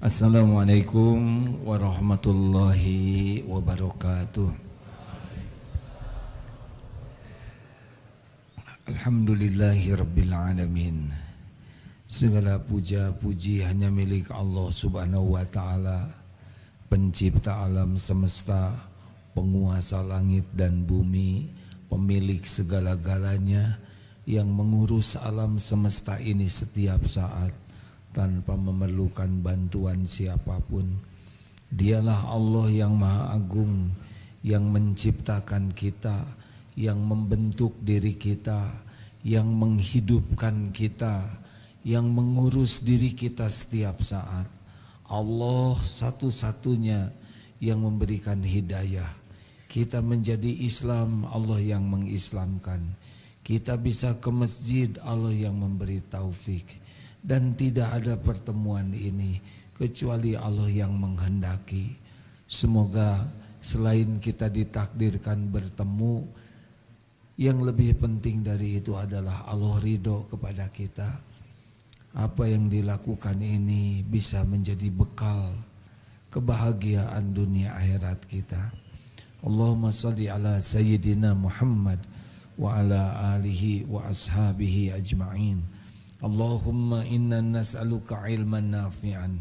Assalamualaikum warahmatullahi wabarakatuh. Alhamdulillahi rabbil alamin. Segala puja puji hanya milik Allah subhanahu wa ta'ala, pencipta alam semesta, penguasa langit dan bumi, pemilik segala-galanya, yang mengurus alam semesta ini setiap saat tanpa memerlukan bantuan siapapun. Dialah Allah yang Maha Agung, yang menciptakan kita, yang membentuk diri kita, yang menghidupkan kita, yang mengurus diri kita setiap saat. Allah satu-satunya yang memberikan hidayah. Kita menjadi Islam, Allah yang mengislamkan. Kita bisa ke masjid, Allah yang memberi taufik. Dan tidak ada pertemuan ini kecuali Allah yang menghendaki. Semoga selain kita ditakdirkan bertemu, yang lebih penting dari itu adalah Allah ridho kepada kita. Apa yang dilakukan ini bisa menjadi bekal kebahagiaan dunia akhirat kita. Allahumma salli ala Sayyidina Muhammad wa ala alihi wa ashabihi ajma'in. Allahumma inna nas'aluka ilman nafi'an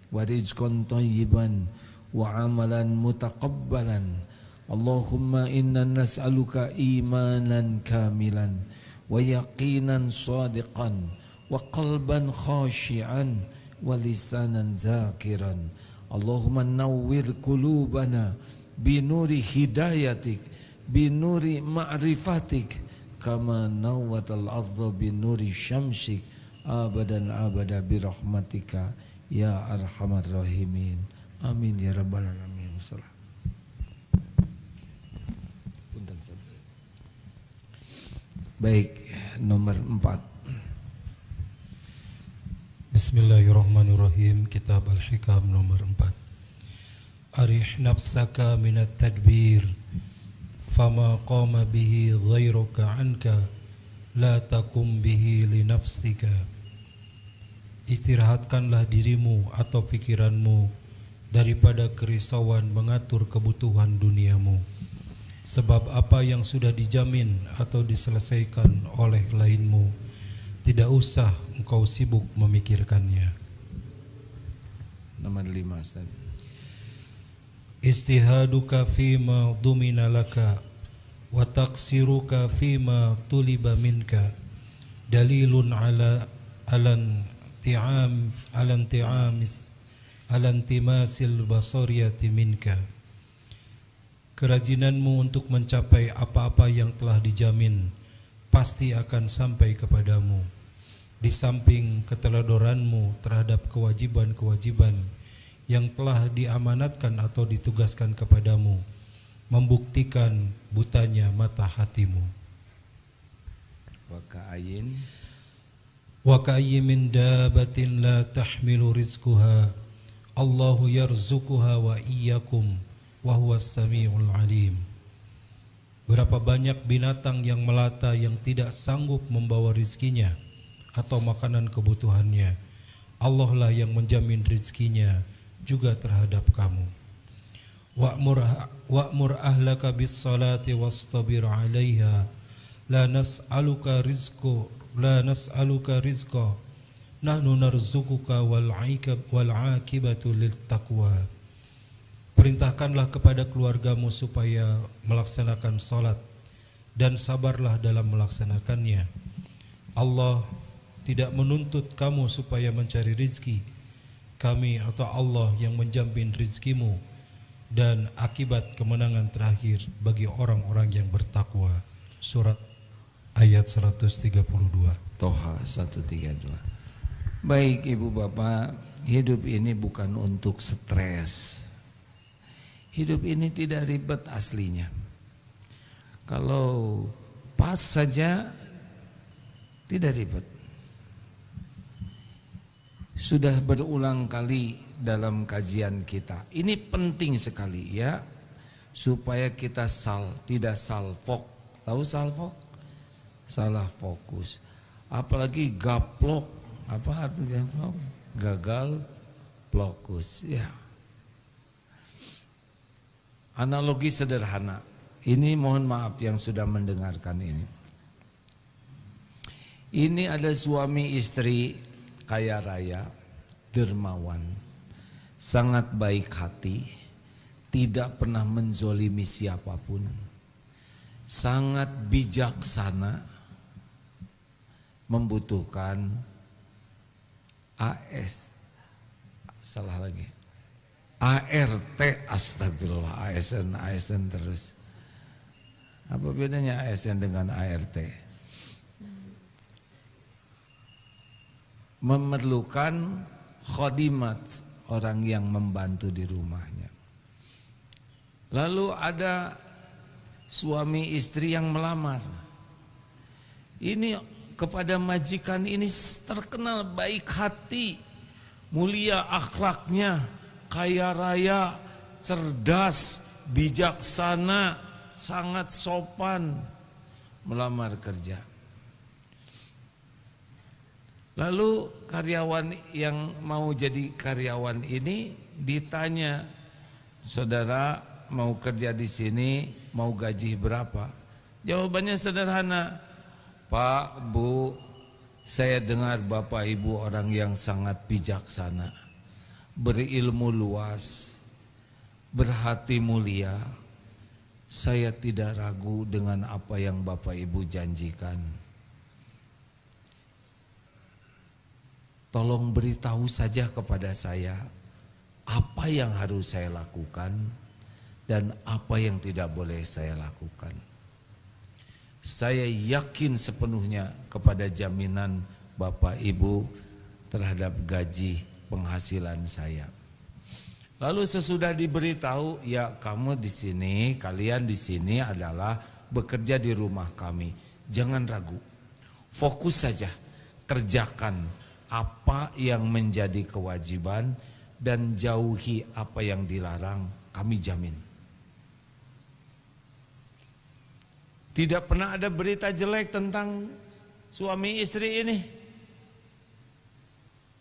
wa rizqan thayyiban wa amalan mutaqabbalan. Allahumma inna nas'aluka imanan kamilan wa yaqinan sadiqan wa qalban khashi'an wa lisanan zakiran. Allahumma nawwir qulubana binuri hidayatik, binuri ma'rifatik, kama nawwatal ardha binuri syamsik abadan abada birahmatika ya arhamar rahimin. Amin ya rabbal alamin. Baik, nomor 4. Bismillahirrahmanirrahim. Kitab Al-Hikam nomor 4. Arih nafsaka minat tadbir, fama qama bihi ghairuka anka, la takum bihi li nafsika. Istirahatkanlah dirimu atau pikiranmu daripada kerisauan mengatur kebutuhan duniamu. Sebab apa yang sudah dijamin atau diselesaikan oleh lainmu, tidak usah engkau sibuk memikirkannya. Nomor 5, Ustaz. Istihaduka fima dumina laka wa taqsiruka fima tuliba minka dalilun ala alantimasil basariyati minka. Kerajinanmu untuk mencapai apa-apa yang telah dijamin pasti akan sampai kepadamu. Di samping keteledoranmu terhadap kewajiban-kewajiban yang telah diamanatkan atau ditugaskan kepadamu, membuktikan butanya mata hatimu. Wa ka'ayyin min dabatin la tahmilu rizquha Allahu yarzuquha wa iyyakum wa huwas samiul alim. Berapa banyak binatang yang melata yang tidak sanggup membawa rizkinya atau makanan kebutuhannya. Allah lah yang menjamin rizkinya juga terhadap kamu. Wa'mur ahlaka bis salati wastabir 'alaiha la nas'aluka rizqa nahnu narzuquka wal 'aqibatu lit taqwa. Perintahkanlah kepada keluargamu supaya melaksanakan salat dan sabarlah dalam melaksanakannya. Allah tidak menuntut kamu supaya mencari rizki. Kami atau Allah yang menjamin rizkimu dan akibat kemenangan terakhir bagi orang-orang yang bertakwa. Surat ayat 132. Toha 132. Baik Ibu Bapak, hidup ini bukan untuk stres. Hidup ini tidak ribet aslinya. Kalau pas saja tidak ribet. Sudah berulang kali dalam kajian kita. Ini penting sekali ya, supaya kita tidak salfok Tahu salah fokus. Apalagi gaplok. Apa arti gaplok? Gagal fokus. Ya. Analogi sederhana. Ini mohon maaf yang sudah mendengarkan ini. Ini ada suami istri kaya raya, dermawan, sangat baik hati, tidak pernah menzolimi siapapun, sangat bijaksana, membutuhkan ART, astagfirullah, ASN terus. Apa bedanya ASN dengan ART? Memerlukan khodimat, orang yang membantu di rumahnya. Lalu ada suami istri yang melamar. Ini kepada majikan ini terkenal baik hati, mulia akhlaknya, kaya raya, cerdas, bijaksana, sangat sopan, melamar kerja. Lalu karyawan yang mau jadi karyawan ini ditanya, saudara mau kerja di sini, mau gaji berapa? Jawabannya sederhana, Pak, Bu, saya dengar Bapak Ibu orang yang sangat bijaksana, berilmu luas, berhati mulia. Saya tidak ragu dengan apa yang Bapak Ibu janjikan. Tolong beritahu saja kepada saya apa yang harus saya lakukan dan apa yang tidak boleh saya lakukan. Saya yakin sepenuhnya kepada jaminan Bapak Ibu terhadap gaji penghasilan saya. Lalu sesudah diberitahu, ya kamu di sini, kalian di sini adalah bekerja di rumah kami. Jangan ragu, fokus saja, kerjakan apa yang menjadi kewajiban dan jauhi apa yang dilarang, kami jamin. Tidak pernah ada berita jelek tentang suami istri ini.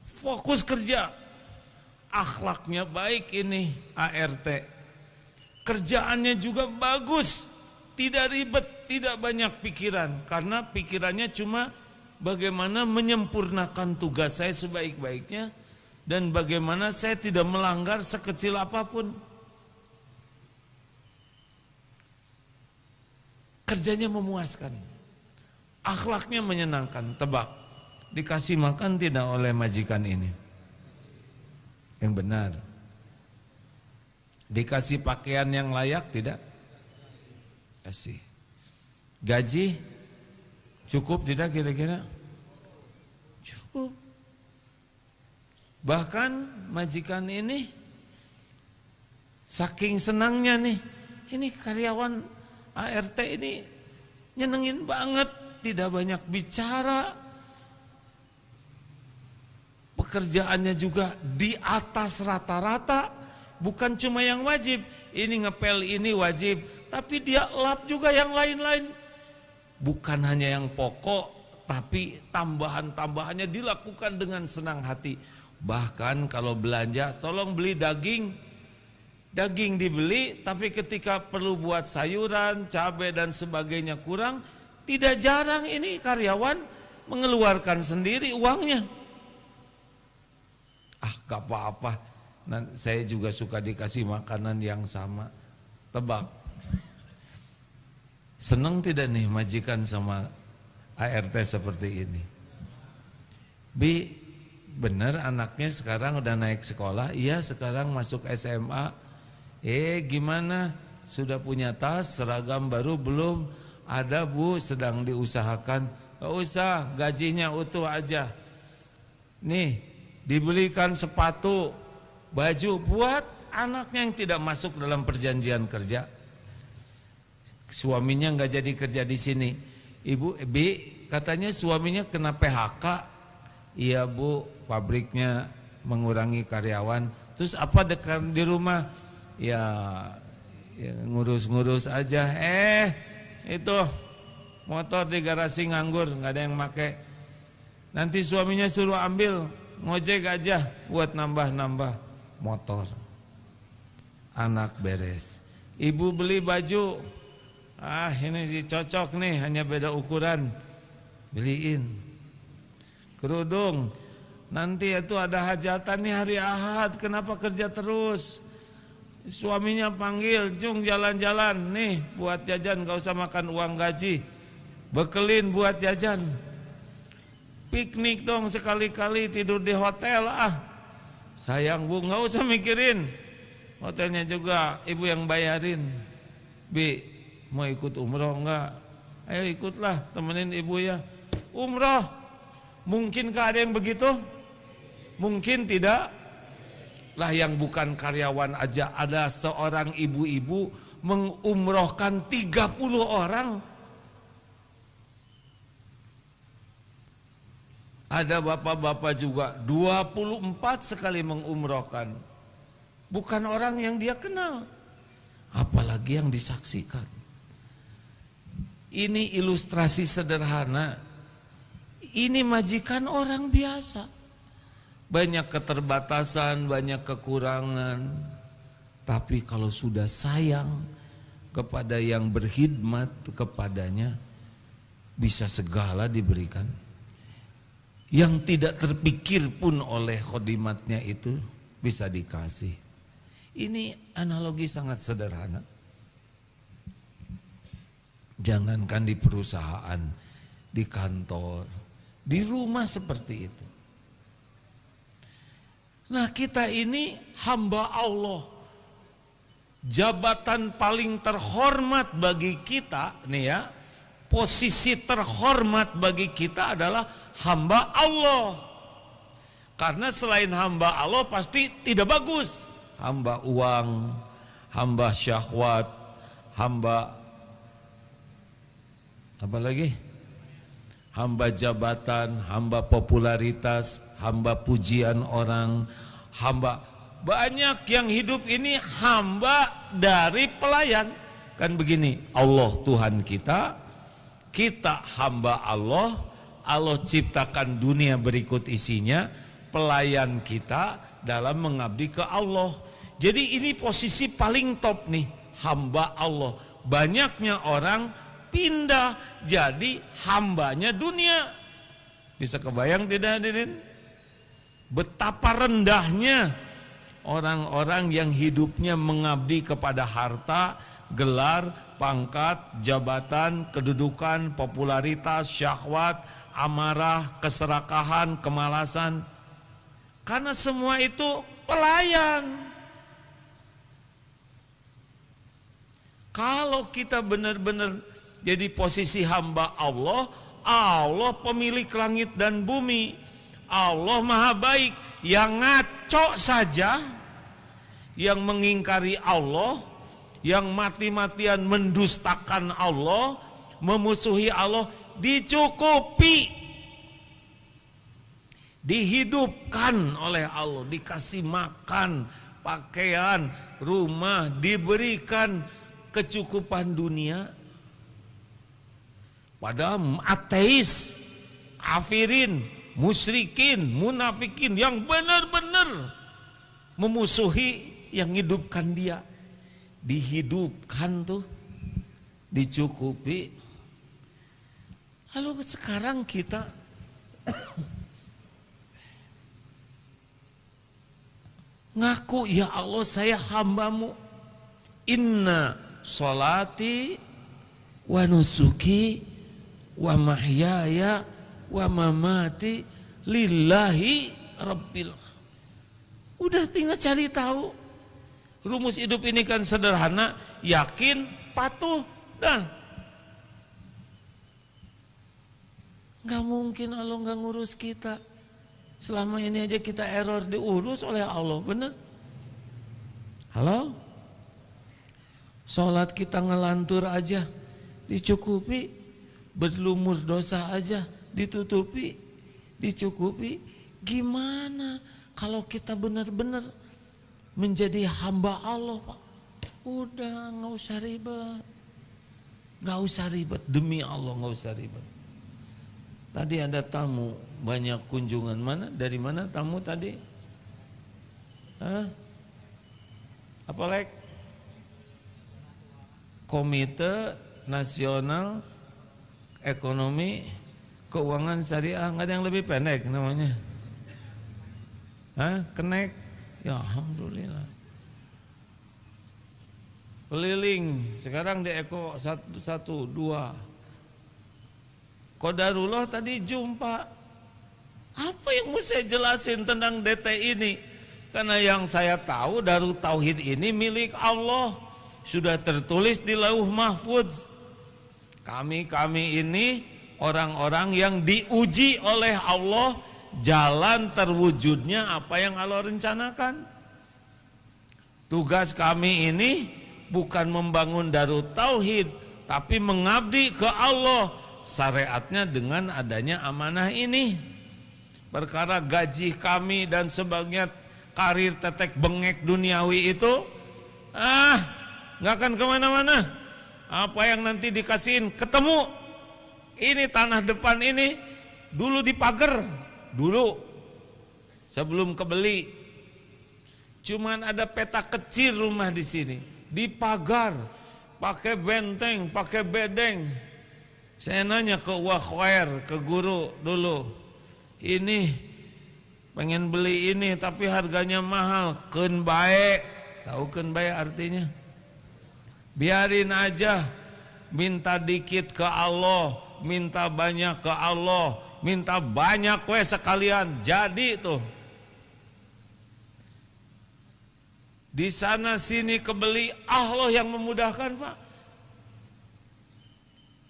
Fokus kerja, akhlaknya baik ini ART. Kerjaannya juga bagus, tidak ribet, tidak banyak pikiran. Karena pikirannya cuma bagaimana menyempurnakan tugas saya sebaik-baiknya dan bagaimana saya tidak melanggar sekecil apapun. Kerjanya memuaskan, akhlaknya menyenangkan. Tebak, dikasih makan tidak oleh majikan ini? Yang benar. Dikasih pakaian yang layak tidak? Kasih. Gaji cukup tidak kira-kira? Cukup. Bahkan majikan ini saking senangnya nih, ini karyawan ART ini nyenengin banget, tidak banyak bicara. Pekerjaannya juga di atas rata-rata, bukan cuma yang wajib. Ini ngepel ini wajib, tapi dia lap juga yang lain-lain. Bukan hanya yang pokok, tapi tambahan-tambahannya dilakukan dengan senang hati. Bahkan kalau belanja, tolong beli daging. Daging dibeli, tapi ketika perlu buat sayuran, cabai dan sebagainya kurang, tidak jarang ini karyawan mengeluarkan sendiri uangnya. Gak apa-apa, saya juga suka dikasih makanan yang sama. Tebak, senang tidak nih majikan sama ART seperti ini? Bi, benar anaknya sekarang udah naik sekolah? Iya, sekarang masuk SMA. Gimana? Sudah punya tas, seragam baru belum? Ada Bu, sedang diusahakan. Gak usah, gajinya utuh aja. Nih, dibelikan sepatu, baju buat anaknya yang tidak masuk dalam perjanjian kerja. Suaminya nggak jadi kerja di sini. Ibu, Bi, katanya suaminya kena PHK. Iya Bu, pabriknya mengurangi karyawan. Terus apa dekat di rumah? Ya ngurus-ngurus aja. Itu motor di garasi nganggur, nggak ada yang make. Nanti suaminya suruh ambil ngojek aja buat nambah-nambah motor. Anak beres. Ibu beli baju, ini cocok nih, hanya beda ukuran, beliin. Kerudung, nanti itu ada hajatan nih hari Ahad, kenapa kerja terus? Suaminya panggil, Jung jalan-jalan, nih buat jajan, gak usah makan uang gaji, bekelin buat jajan. Piknik dong sekali-kali, tidur di hotel sayang Bu, gak usah mikirin, hotelnya juga ibu yang bayarin. Bi, mau ikut umroh enggak? Ayo ikutlah, temenin ibu ya. Umroh, mungkinkah ada yang begitu? Mungkin tidak. Lah yang bukan karyawan aja ada seorang ibu-ibu mengumrohkan 30 orang. Ada bapak-bapak juga 24 sekali mengumrohkan. Bukan orang yang dia kenal, apalagi yang disaksikan. Ini ilustrasi sederhana. Ini majikan orang biasa. Banyak keterbatasan, banyak kekurangan. Tapi kalau sudah sayang kepada yang berkhidmat kepadanya, bisa segala diberikan. Yang tidak terpikir pun oleh khodimatnya itu bisa dikasih. Ini analogi sangat sederhana. Jangankan di perusahaan, di kantor, di rumah seperti itu. Nah, kita ini hamba Allah. Jabatan paling terhormat bagi kita nih ya, posisi terhormat bagi kita adalah hamba Allah. Karena selain hamba Allah pasti tidak bagus. Hamba uang, hamba syahwat, hamba apa lagi? Hamba jabatan, hamba popularitas, hamba pujian orang, hamba banyak yang hidup ini hamba dari pelayan. Kan begini, Allah Tuhan kita, kita hamba Allah, Allah ciptakan dunia berikut isinya, pelayan kita dalam mengabdi ke Allah. Jadi ini posisi paling top nih, hamba Allah. Banyaknya orang pindah jadi hambanya dunia. Bisa kebayang tidak hadirin? Betapa rendahnya orang-orang yang hidupnya mengabdi kepada harta, gelar, pangkat, jabatan, kedudukan, popularitas, syahwat, amarah, keserakahan, kemalasan. Karena semua itu pelayan. Kalau kita benar-benar jadi posisi hamba Allah, Allah pemilik langit dan bumi, Allah maha baik. Yang ngaco saja, yang mengingkari Allah, yang mati-matian mendustakan Allah, memusuhi Allah, dicukupi, dihidupkan oleh Allah, dikasih makan, pakaian, rumah, diberikan kecukupan dunia. Padahal ateis, kafirin, musyrikin, munafikin yang benar-benar memusuhi yang hidupkan dia, dihidupkan tuh, dicukupi. Lalu sekarang kita ngaku, ya Allah saya hambamu, inna sholati wa nusuki wa mahyaya wa mamati lillahi rabbil. Udah tinggal cari tahu. Rumus hidup ini kan sederhana, yakin, patuh, dah. Gak mungkin Allah gak ngurus kita. Selama ini aja kita error, diurus oleh Allah, bener? Halo? Sholat kita ngelantur aja, dicukupi. Berlumur dosa aja, ditutupi, dicukupi. Gimana kalau kita benar-benar menjadi hamba Allah, Pak? Udah, gak usah ribet. Nggak usah ribet, demi Allah nggak usah ribet. Tadi ada tamu, banyak kunjungan. Dari mana tamu tadi? Hah? Apa lek? Komite Nasional Ekonomi Keuangan Syariah, nggak ada yang lebih pendek namanya? Hah? Kenek? Ya alhamdulillah. Keliling, sekarang di Eko 112. Qadarullah tadi jumpa. Apa yang mau saya jelasin tentang DT ini? Karena yang saya tahu Darut Tauhid ini milik Allah. Sudah tertulis di Lauh Mahfudz. Kami ini orang-orang yang diuji oleh Allah, jalan terwujudnya apa yang Allah rencanakan. Tugas kami ini bukan membangun Darut Tauhid, tapi mengabdi ke Allah. Syariatnya dengan adanya amanah ini. Perkara gaji kami dan sebagainya, karir tetek bengek duniawi itu, nggak akan kemana-mana. Apa yang nanti dikasihin ketemu. Ini tanah depan ini dulu dipagar, dulu sebelum kebeli. Cuman ada peta kecil rumah di sini. Dipagar, pakai benteng, pakai bedeng. Saya nanya ke wakhwair, ke guru dulu, ini pengen beli ini tapi harganya mahal, keun bae. Tahu keun bae artinya? Biarin aja, minta dikit ke Allah, minta banyak ke Allah, minta banyak we sekalian, jadi tuh. Di sana sini kebeli, Allah yang memudahkan Pak.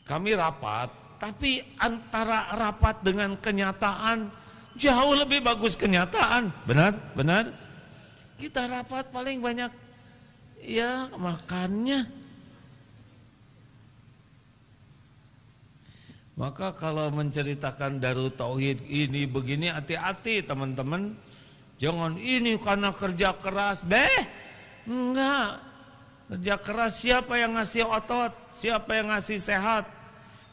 Kami rapat, tapi antara rapat dengan kenyataan jauh lebih bagus kenyataan. Benar? Benar? Kita rapat paling banyak ya makannya. Maka kalau menceritakan Darut Tauhid ini begini, hati-hati teman-teman. Jangan ini karena kerja keras, enggak. Kerja keras siapa yang ngasih otot, siapa yang ngasih sehat.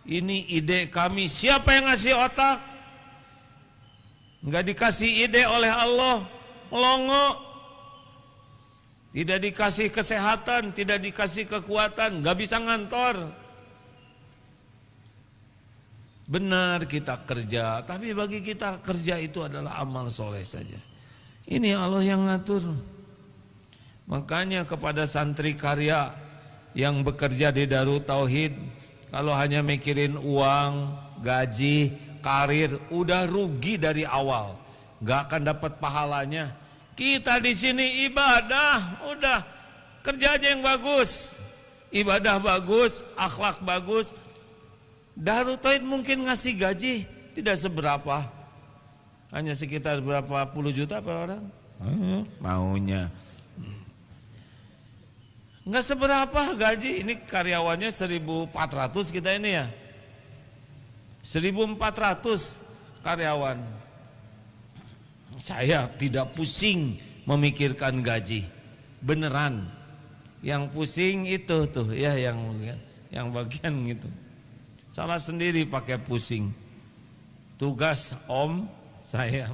Ini ide kami, siapa yang ngasih otak? Enggak dikasih ide oleh Allah, melongo. Tidak dikasih kesehatan, tidak dikasih kekuatan, enggak bisa ngantor. Benar kita kerja, tapi bagi kita kerja itu adalah amal soleh saja. Ini Allah yang ngatur. Makanya kepada santri karya yang bekerja di Darut Tauhid, kalau hanya mikirin uang, gaji, karir, udah rugi dari awal, gak akan dapat pahalanya. Kita di sini ibadah, udah kerja aja yang bagus, ibadah bagus, akhlak bagus. Darut Tauhid mungkin ngasih gaji tidak seberapa. Hanya sekitar berapa puluh juta per orang maunya. Enggak seberapa gaji. Ini karyawannya 1.400 kita ini ya. 1.400 karyawan. Saya tidak pusing memikirkan gaji. Beneran. Yang pusing itu tuh ya yang bagian gitu. Salah sendiri pakai pusing. Tugas om saya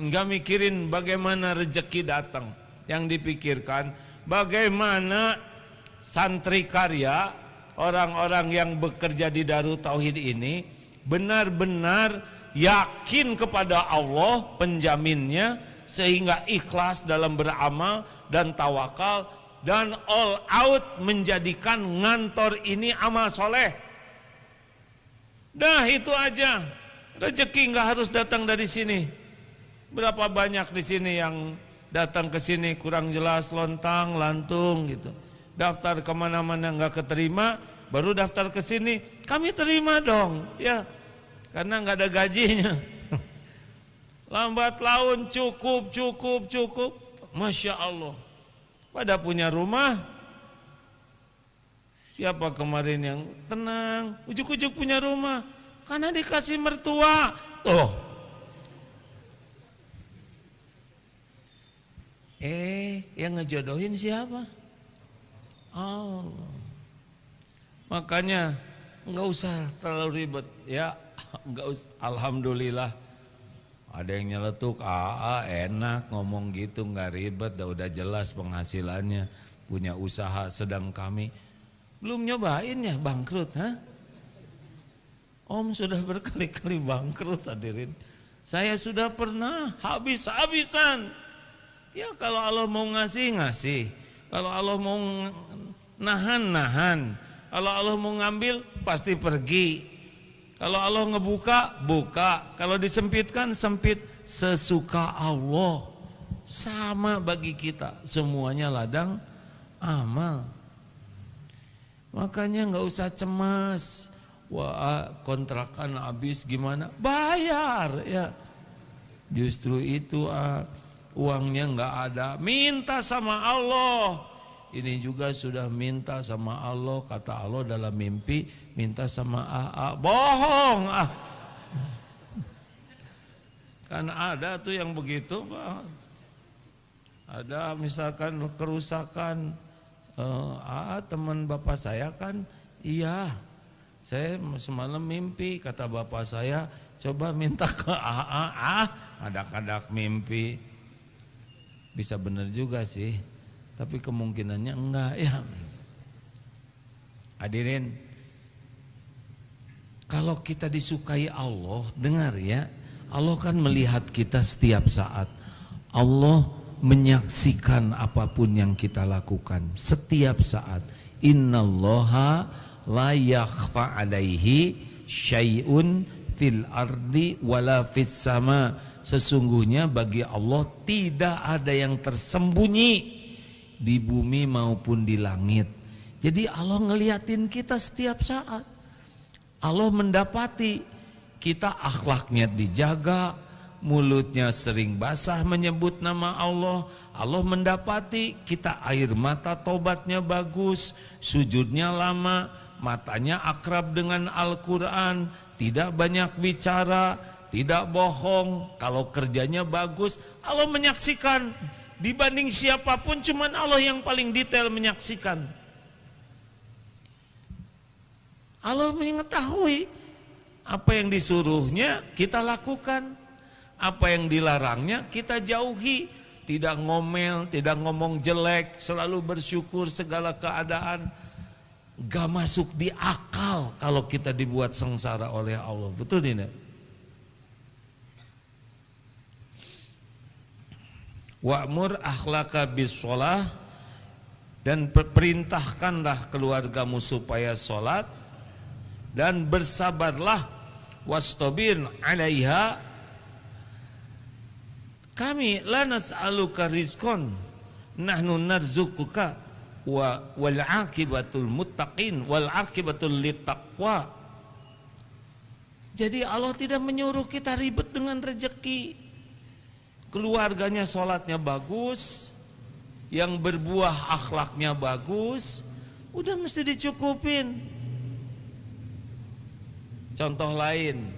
enggak mikirin bagaimana rezeki datang. Yang dipikirkan bagaimana santri karya, orang-orang yang bekerja di Darut Tauhid ini benar-benar yakin kepada Allah penjaminnya, sehingga ikhlas dalam beramal dan tawakal, dan all out menjadikan ngantor ini amal soleh. Dah itu aja. Rezeki nggak harus datang dari sini. Berapa banyak di sini yang datang ke sini kurang jelas, lontang, lantung gitu. Daftar kemana-mana nggak keterima, baru daftar ke sini, kami terima dong, ya, karena nggak ada gajinya. Lambat laun cukup, masya Allah. Pada punya rumah. Siapa kemarin yang tenang, ujuk-ujuk punya rumah, karena dikasih mertua. Yang ngejodohin siapa? Allah. Makanya nggak usah terlalu ribet ya, nggak usah. Alhamdulillah ada yang nyeletuk, enak ngomong gitu, nggak ribet, udah jelas penghasilannya, punya usaha. Sedang kami belum nyobain ya bangkrut, Om sudah berkali-kali bangkrut hadirin. Saya sudah pernah habis-habisan. Ya kalau Allah mau ngasih, ngasih. Kalau Allah mau nahan, nahan. Kalau Allah mau ngambil, pasti pergi. Kalau Allah ngebuka, buka. Kalau disempitkan, sempit. Sesuka Allah. Sama bagi kita. Semuanya ladang amal. Makanya nggak usah cemas. Wah, kontrakan habis gimana? Bayar ya. Justru itu uangnya nggak ada, minta sama Allah. Ini juga sudah minta sama Allah, kata Allah dalam mimpi, minta sama bohong Kan ada tuh yang begitu, Pak. Ada misalkan kerusakan, teman bapak saya kan, iya, saya semalam mimpi, kata bapak saya, coba minta ke ada-kadak mimpi. Bisa benar juga sih, tapi kemungkinannya enggak ya. Hadirin, kalau kita disukai Allah, dengar ya, Allah kan melihat kita setiap saat. Allah menyaksikan apapun yang kita lakukan setiap saat. Innallaha la yakhfa alaihi syai'un fil ardi wala fis sama. Sesungguhnya bagi Allah tidak ada yang tersembunyi di bumi maupun di langit. Jadi Allah ngeliatin kita setiap saat. Allah mendapati kita akhlaknya dijaga, mulutnya sering basah menyebut nama Allah. Allah mendapati kita air mata tobatnya bagus, sujudnya lama, matanya akrab dengan Al-Quran, tidak banyak bicara, tidak bohong. Kalau kerjanya bagus, Allah menyaksikan. Dibanding siapapun, cuman Allah yang paling detail menyaksikan. Allah mengetahui apa yang disuruhnya kita lakukan, apa yang dilarangnya kita jauhi. Tidak ngomel, tidak ngomong jelek, selalu bersyukur segala keadaan. Gak masuk di akal kalau kita dibuat sengsara oleh Allah. Betul tidak? Wa'mur akhlaka bis-sholah, dan perintahkanlah keluargamu supaya sholat, dan bersabarlah, wastabir 'alaiha. Kami la nas'aluka rizqan, nahnu narzuquka, wal 'aqibatul muttaqin wal 'aqibatul littaqwa. Jadi Allah tidak menyuruh kita ribet dengan rezeki. Keluarganya sholatnya bagus, yang berbuah akhlaknya bagus, udah mesti dicukupin. Contoh lain,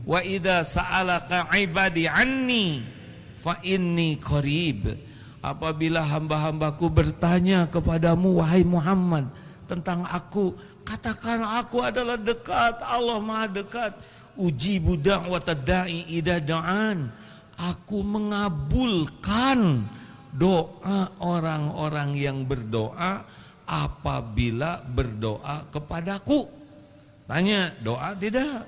wa idza sa'alaka ibadi anni fa inni qarib. Apabila hamba-hambaku bertanya kepadamu wahai Muhammad tentang aku, katakan aku adalah dekat. Allah Maha dekat. Ujibu da'watad da'i idza da'an. Aku mengabulkan doa orang-orang yang berdoa apabila berdoa kepadaku. Tanya, doa tidak?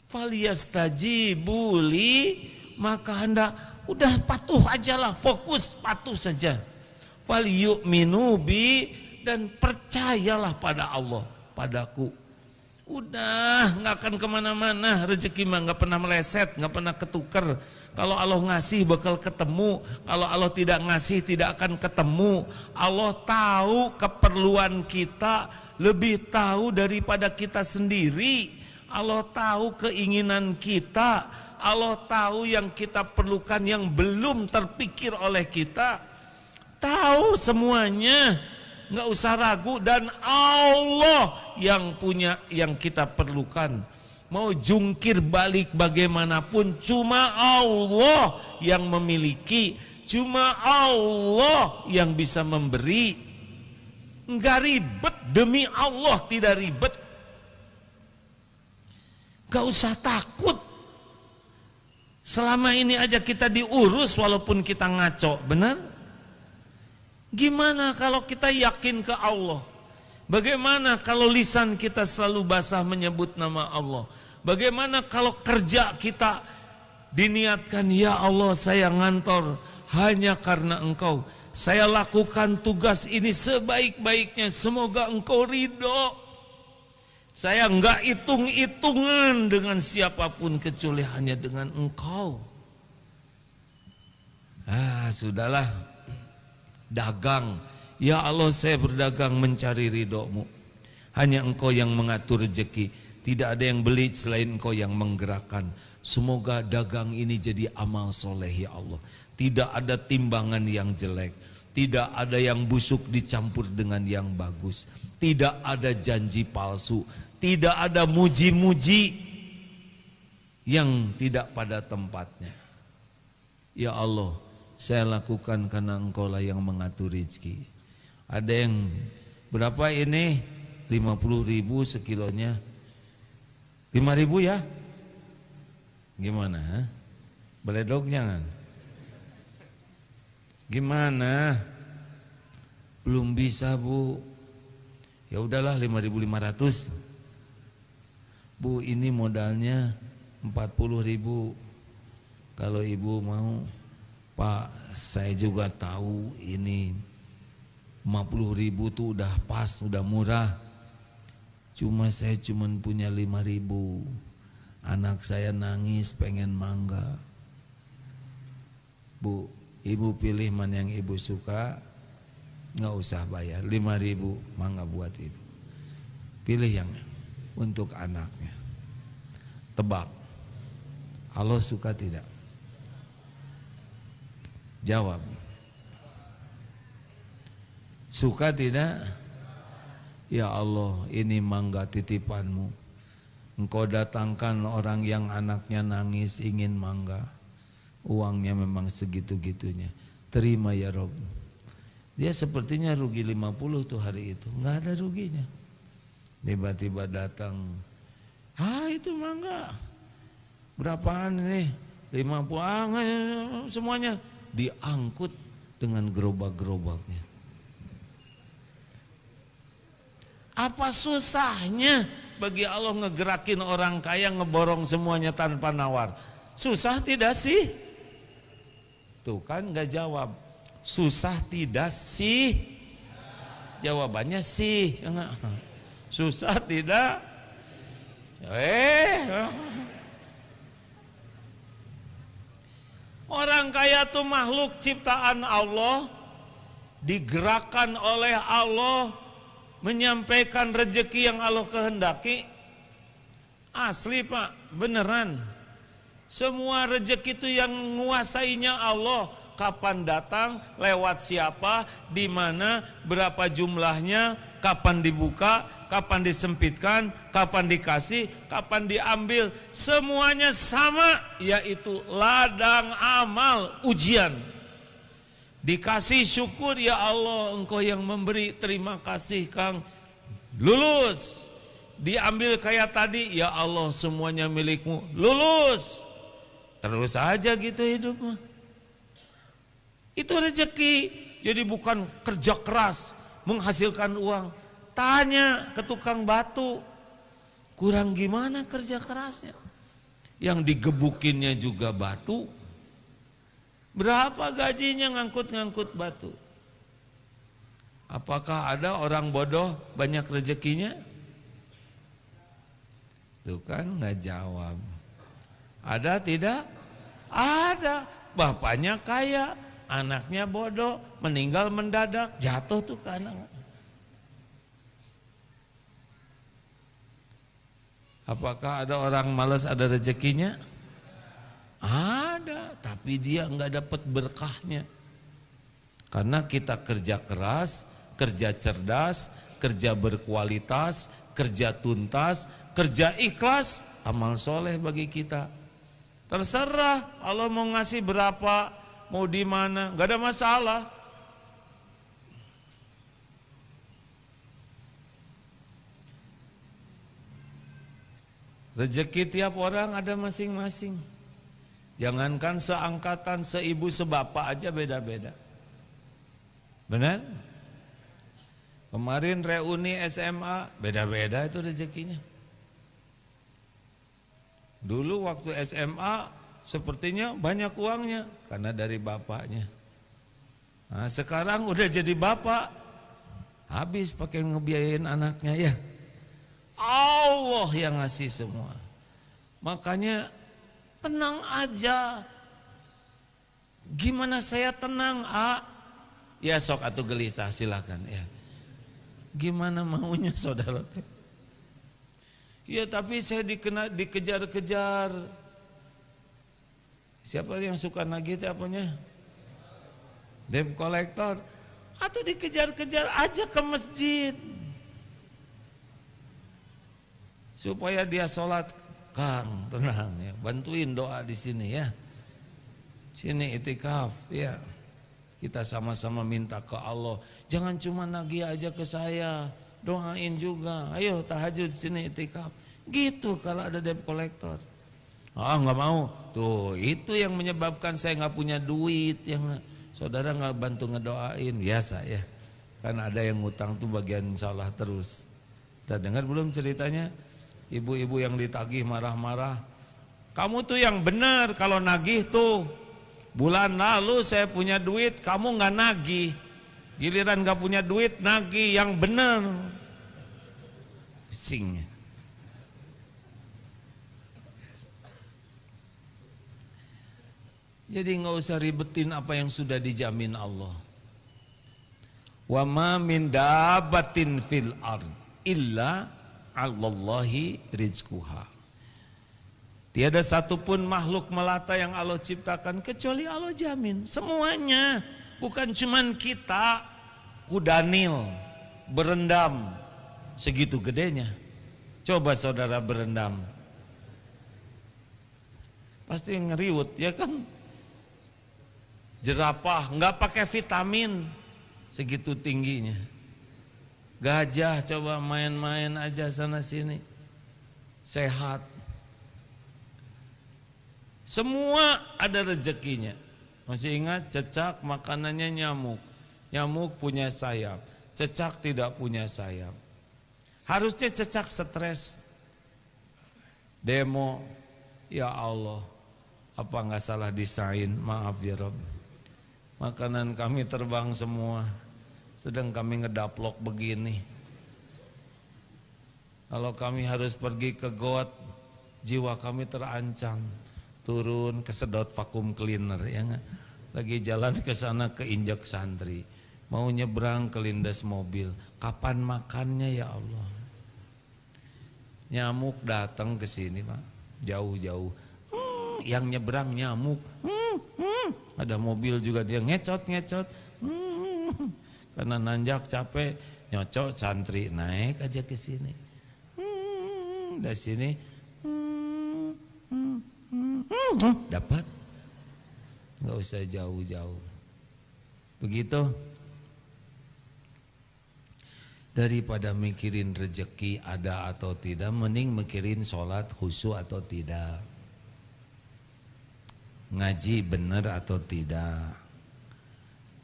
Falyastajibu li, maka Anda udah patuh ajalah, fokus patuh saja. Falyu'minu bi, dan percayalah pada Allah, padaku. Udah, nggak akan kemana-mana. Rezeki mah nggak pernah meleset, nggak pernah ketukar. Kalau Allah ngasih bakal ketemu, kalau Allah tidak ngasih tidak akan ketemu. Allah tahu keperluan kita, lebih tahu daripada kita sendiri. Allah tahu keinginan kita, Allah tahu yang kita perlukan yang belum terpikir oleh kita. Tahu semuanya, nggak usah ragu, dan Allah yang punya yang kita perlukan. Mau jungkir balik bagaimanapun, cuma Allah yang memiliki, cuma Allah yang bisa memberi. Enggak ribet, demi Allah tidak ribet. Gak usah takut. Selama ini aja kita diurus walaupun kita ngaco, benar? Gimana kalau kita yakin ke Allah? Bagaimana kalau lisan kita selalu basah menyebut nama Allah? Bagaimana kalau kerja kita diniatkan, ya Allah saya ngantor hanya karena Engkau. Saya lakukan tugas ini sebaik-baiknya, semoga Engkau ridho. Saya enggak hitung-hitungan dengan siapapun kecuali hanya dengan Engkau. Sudahlah, dagang. Ya Allah saya berdagang mencari ridho-Mu. Hanya Engkau yang mengatur rezeki. Tidak ada yang beli selain Engkau yang menggerakkan. Semoga dagang ini jadi amal soleh ya Allah. Tidak ada timbangan yang jelek. Tidak ada yang busuk dicampur dengan yang bagus. Tidak ada janji palsu. Tidak ada muji-muji yang tidak pada tempatnya. Ya Allah, saya lakukan karena Engkau lah yang mengatur rezeki. Ada yang berapa ini? 50.000 sekilonya. 5.000 ya? Gimana? Beledok jangan. Gimana? Belum bisa Bu. Ya udahlah 5.500. Bu ini modalnya 40.000. Kalau Ibu mau, Pak saya juga tahu ini 50.000 tuh udah pas, udah murah. Cuma saya punya 5.000. Anak saya nangis pengen mangga. Bu, Ibu pilih mana yang Ibu suka, nggak usah bayar. 5.000 mangga buat Ibu. Pilih yang untuk anaknya. Tebak, Allah suka tidak? Jawab. Suka tidak? Ya Allah, ini mangga titipan-Mu. Engkau datangkan orang yang anaknya nangis ingin mangga. Uangnya memang segitu-gitunya. Terima ya Rob. Dia sepertinya rugi 50 tuh hari itu. Nggak ada ruginya. Tiba-tiba datang. Itu mangga. Berapaan ini? 50. Semuanya diangkut dengan gerobak-gerobaknya. Apa susahnya bagi Allah ngegerakin orang kaya ngeborong semuanya tanpa nawar? Susah tidak sih? Tuh kan gak jawab. Susah tidak sih? Jawabannya sih. Susah tidak? Orang kaya itu makhluk ciptaan Allah, digerakkan oleh Allah, menyampaikan rezeki yang Allah kehendaki. Asli Pak, beneran. Semua rezeki itu yang menguasainya Allah. Kapan datang, lewat siapa, di mana, berapa jumlahnya, kapan dibuka, kapan disempitkan, kapan dikasih, kapan diambil. Semuanya sama, yaitu ladang amal, ujian. Dikasih syukur, ya Allah Engkau yang memberi, terima kasih Kang. Lulus. Diambil kayak tadi, ya Allah semuanya milik-Mu, lulus. Terus aja gitu hidupnya. Itu rezeki. Jadi bukan kerja keras menghasilkan uang. Tanya ke tukang batu, kurang gimana kerja kerasnya? Yang digebukinnya juga batu. Berapa gajinya ngangkut-ngangkut batu? Apakah ada orang bodoh banyak rezekinya? Tuh kan nggak jawab. Ada tidak? Ada. Bapaknya kaya, anaknya bodoh, meninggal mendadak, jatuh tuh ke anak. Apakah ada orang malas ada rezekinya? Ada, tapi dia nggak dapat berkahnya. Karena kita kerja keras, kerja cerdas, kerja berkualitas, kerja tuntas, kerja ikhlas, amal soleh bagi kita. Terserah Allah mau ngasih berapa, mau di mana, nggak ada masalah. Rezeki tiap orang ada masing-masing. Jangankan seangkatan, seibu sebapak aja beda-beda. Benar? Kemarin reuni SMA, beda-beda itu rezekinya. Dulu waktu SMA sepertinya banyak uangnya karena dari bapaknya. Nah, sekarang udah jadi bapak, habis pakai ngebiayain anaknya ya. Allah yang ngasih semua. Makanya tenang aja. Gimana saya tenang, Ya sok atuh gelisah, silakan ya. Gimana maunya saudara? Ya tapi saya dikejar-kejar. Siapa yang suka nagih apanya? Debt collector. Atau dikejar-kejar aja ke masjid. Supaya dia sholat. Kang, tenang ya. Bantuin doa di sini ya. Sini itikaf ya. Kita sama-sama minta ke Allah. Jangan cuma nagih aja ke saya, doain juga. Ayo tahajud sini itikaf. Gitu kalau ada debt collector. Nggak mau. Tuh itu yang menyebabkan saya nggak punya duit. Yang saudara nggak bantu ngedoain. Biasa ya. Kan ada yang ngutang tuh bagian salah terus. Udah dengar belum ceritanya? Ibu-ibu yang ditagih marah-marah. Kamu tuh yang benar kalau nagih tuh. Bulan lalu saya punya duit, kamu nggak nagih. Giliran nggak punya duit, nagih yang benar. Pusingnya. Jadi nggak usah ribetin apa yang sudah dijamin Allah. Wa ma min dabbatin fil ard illa 'alallahi rizquha. Tiada satupun makhluk melata yang Allah ciptakan kecuali Allah jamin. Semuanya, bukan cuman kita. Kudanil berendam segitu gedenya. Coba saudara berendam. Pasti ngeriut ya kan. Jerapah nggak pakai vitamin segitu tingginya. Gajah coba main-main aja sana sini. Sehat. Semua ada rezekinya. Masih ingat cecak makanannya nyamuk. Nyamuk punya sayap. Cecak tidak punya sayap. Harusnya cecak stres. Demo. Ya Allah. Apa nggak salah desain? Maaf ya Rob. Makanan kami terbang semua. Sedang kami ngedaplok begini. Kalau kami harus pergi ke got, jiwa kami terancam. Turun kesedot vakum cleaner ya gak? Lagi jalan ke sana keinjak santri, mau nyebrang kelindas mobil, kapan makannya ya Allah? Nyamuk datang ke sini Pak, jauh-jauh, yang nyebrang nyamuk, ada mobil juga dia ngecot, karena nanjak capek, nyocok santri naik aja ke sini, dari sini. Dapat, nggak usah jauh-jauh. Begitu. Daripada mikirin rezeki ada atau tidak, mending mikirin sholat khusyuk atau tidak, ngaji benar atau tidak,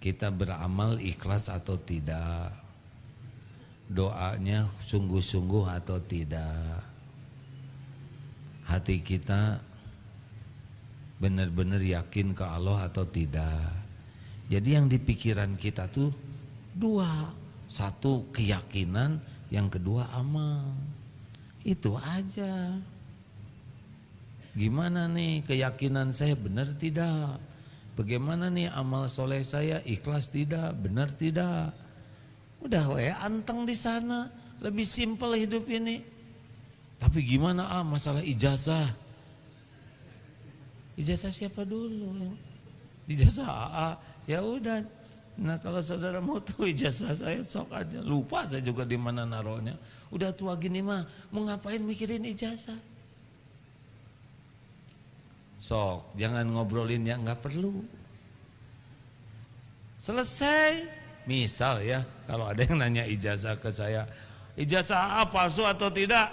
kita beramal ikhlas atau tidak, doanya sungguh-sungguh atau tidak, hati kita benar-benar yakin ke Allah atau tidak. Jadi yang di pikiran kita tuh dua, satu keyakinan, yang kedua amal. Itu aja. Gimana nih keyakinan saya benar tidak? Bagaimana nih amal soleh saya ikhlas tidak, benar tidak? Udah anteng di sana, lebih simpel hidup ini. Tapi gimana masalah ijazah? Ijazah siapa dulu? Ijazah AA. Ya udah. Nah kalau saudara mau tahu ijazah saya sok aja. Lupa saya juga di mana naruhnya. Udah tua gini mah mau ngapain mikirin ijazah? Sok, jangan ngobrolin yang nggak perlu. Selesai. Misal ya, kalau ada yang nanya ijazah ke saya, ijazah AA palsu atau tidak?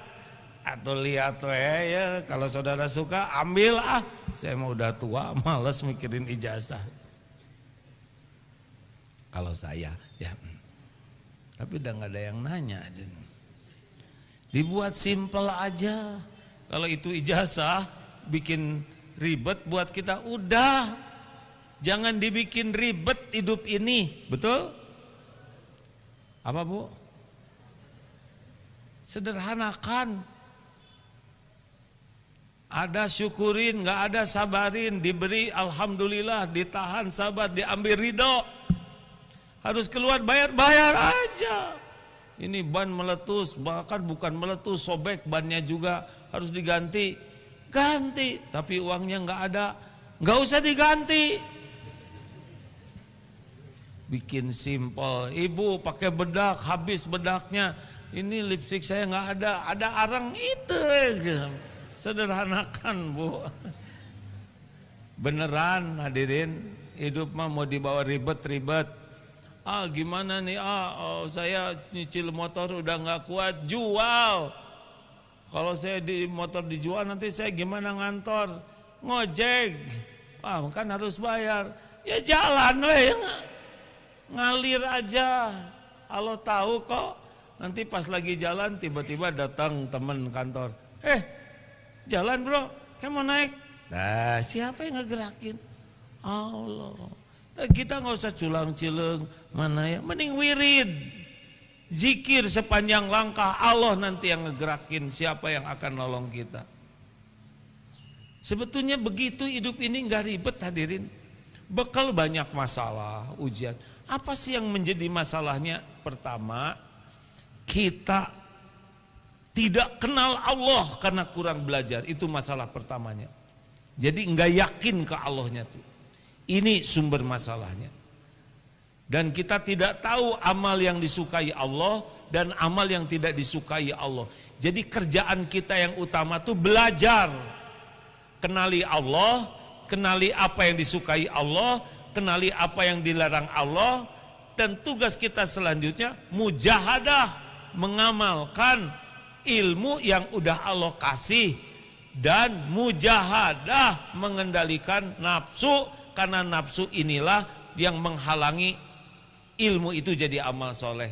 Atau lihat ya, kalau saudara suka ambil saya mau udah tua, males mikirin ijazah. Kalau saya ya, tapi udah nggak ada yang nanya. Dibuat simpel aja. Kalau itu ijazah bikin ribet buat kita, udah jangan dibikin ribet hidup ini, betul? Apa Bu? Sederhanakan. Ada syukurin, nggak ada sabarin, diberi alhamdulillah, ditahan sabar, diambil ridho. Harus keluar bayar aja. Ini ban meletus, bahkan bukan meletus, sobek bannya juga harus diganti. Ganti, tapi uangnya nggak ada, nggak usah diganti. Bikin simpel. Ibu pakai bedak, habis bedaknya. Ini lipstik saya nggak ada arang itu. Sederhanakan Bu. Beneran hadirin, hidup mah mau dibawa ribet-ribet. Gimana nih, saya nyicil motor udah nggak kuat, jual. Kalau saya di motor dijual nanti saya gimana ngantor, ngojek. Kan harus bayar. Ya jalan ngalir aja. Allah tahu kok. Nanti pas lagi jalan tiba-tiba datang teman kantor. Jalan bro, kayak mau naik. Nah, siapa yang ngegerakin? Allah. Kita nggak usah culang-cileng, mana ya? Mending wirid, zikir sepanjang langkah. Allah nanti yang ngegerakin siapa yang akan nolong kita. Sebetulnya begitu hidup ini nggak ribet hadirin. Bekal banyak masalah, ujian. Apa sih yang menjadi masalahnya? Pertama, kita tidak kenal Allah karena kurang belajar. Itu masalah pertamanya. Jadi nggak yakin ke Allahnya tuh. Ini sumber masalahnya. Dan kita tidak tahu amal yang disukai Allah dan amal yang tidak disukai Allah. Jadi kerjaan kita yang utama tuh belajar. Kenali Allah, kenali apa yang disukai Allah, kenali apa yang dilarang Allah. Dan tugas kita selanjutnya mujahadah, mengamalkan ilmu yang udah Allah kasih, dan mujahadah mengendalikan nafsu, karena nafsu inilah yang menghalangi ilmu itu jadi amal soleh.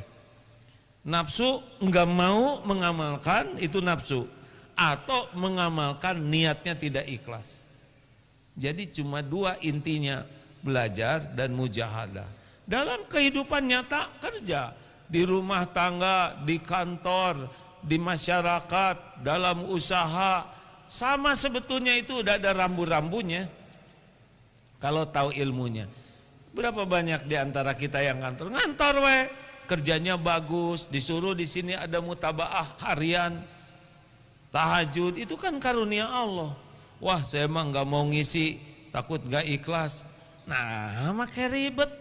Nafsu enggak mau mengamalkan, itu nafsu, atau mengamalkan niatnya tidak ikhlas. Jadi cuma dua intinya, belajar dan mujahadah. Dalam kehidupan nyata kerja, di rumah tangga, di kantor, di masyarakat, dalam usaha, sama sebetulnya itu udah ada rambu-rambunya. Kalau tahu ilmunya. Berapa banyak di antara kita yang ngantor kerjanya bagus, disuruh di sini ada mutabaah harian, tahajud, itu kan karunia Allah. Wah, saya emang nggak mau ngisi, takut nggak ikhlas. Nah, makai ribet.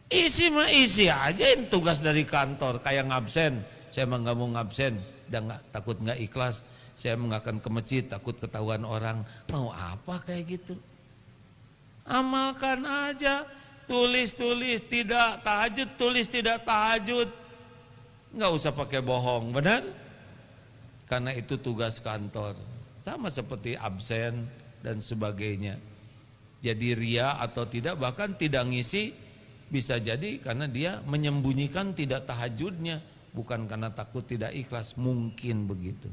Isi mah isi aja, tugas dari kantor kayak ngabsen. Saya emang nggak mau ngabsen, dan takut nggak ikhlas. Saya emang nggak akan ke masjid, takut ketahuan orang. Mau apa kayak gitu? Amalkan aja, tulis tidak tahajud, tulis tidak tahajud. Nggak usah pakai bohong, benar? Karena itu tugas kantor. Sama seperti absen dan sebagainya. Jadi ria atau tidak, bahkan tidak ngisi, bisa jadi karena dia menyembunyikan tidak tahajudnya, bukan karena takut tidak ikhlas, mungkin begitu.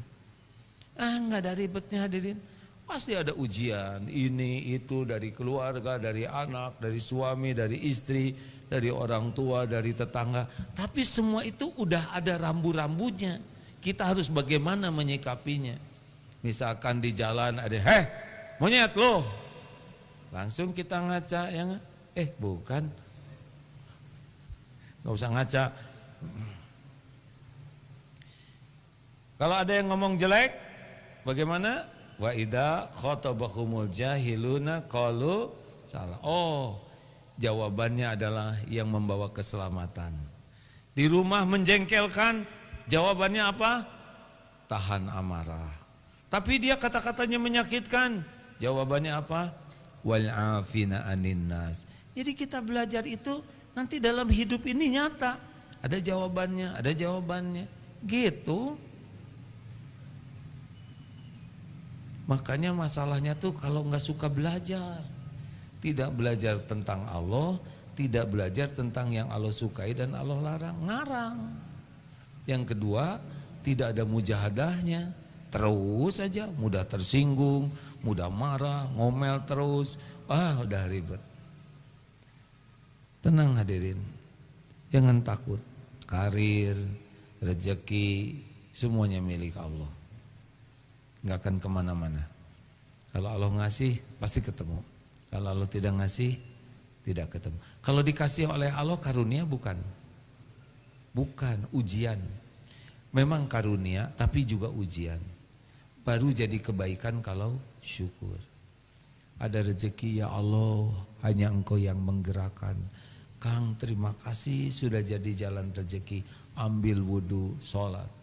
Nggak ada ribetnya hadirin. Pasti ada ujian, ini itu, dari keluarga, dari anak, dari suami, dari istri, dari orang tua, dari tetangga. Tapi semua itu udah ada rambu-rambunya. Kita harus bagaimana menyikapinya. Misalkan di jalan ada, monyet lo. Langsung kita ngaca, ya nggak? Bukan. Nggak usah ngaca. Kalau ada yang ngomong jelek, bagaimana? Wa idza khatabahumul jahiluna qalu salah. Jawabannya adalah yang membawa keselamatan. Di rumah menjengkelkan, jawabannya apa? Tahan amarah. Tapi dia kata-katanya menyakitkan, jawabannya apa? Wal afina anin nas. Jadi kita belajar itu nanti dalam hidup ini nyata. Ada jawabannya, ada jawabannya. Gitu. Makanya masalahnya tuh kalau nggak suka belajar, tidak belajar tentang Allah, tidak belajar tentang yang Allah sukai dan Allah larang, ngarang. Yang kedua, tidak ada mujahadahnya, terus saja mudah tersinggung, mudah marah, ngomel terus, udah ribet. Tenang hadirin, jangan takut, karir, rezeki, semuanya milik Allah. Nggak akan kemana-mana. Kalau Allah ngasih pasti ketemu. Kalau Allah tidak ngasih tidak ketemu. Kalau dikasih oleh Allah karunia bukan ujian. Memang karunia tapi juga ujian. Baru jadi kebaikan kalau syukur. Ada rezeki ya Allah, hanya Engkau yang menggerakkan. Kang terima kasih sudah jadi jalan rezeki. Ambil wudhu, sholat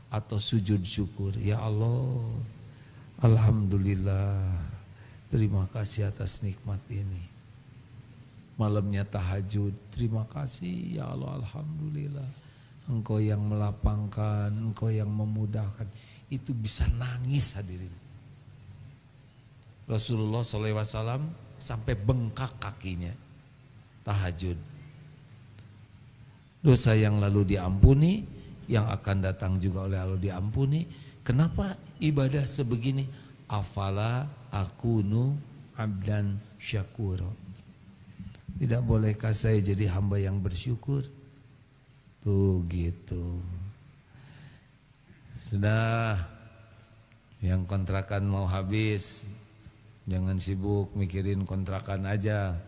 atau sujud syukur. Ya Allah, alhamdulillah, terima kasih atas nikmat ini. Malamnya tahajud, terima kasih ya Allah, alhamdulillah, Engkau yang melapangkan, Engkau yang memudahkan. Itu bisa nangis hadirin. Rasulullah SAW sampai bengkak kakinya tahajud. Dosa yang lalu diampuni, yang akan datang juga oleh Allah diampuni. Kenapa ibadah sebegini? Afala akunu abdan syakura. Tidak bolehkah saya jadi hamba yang bersyukur? Tuh gitu. Sudah, yang kontrakan mau habis, jangan sibuk mikirin kontrakan aja.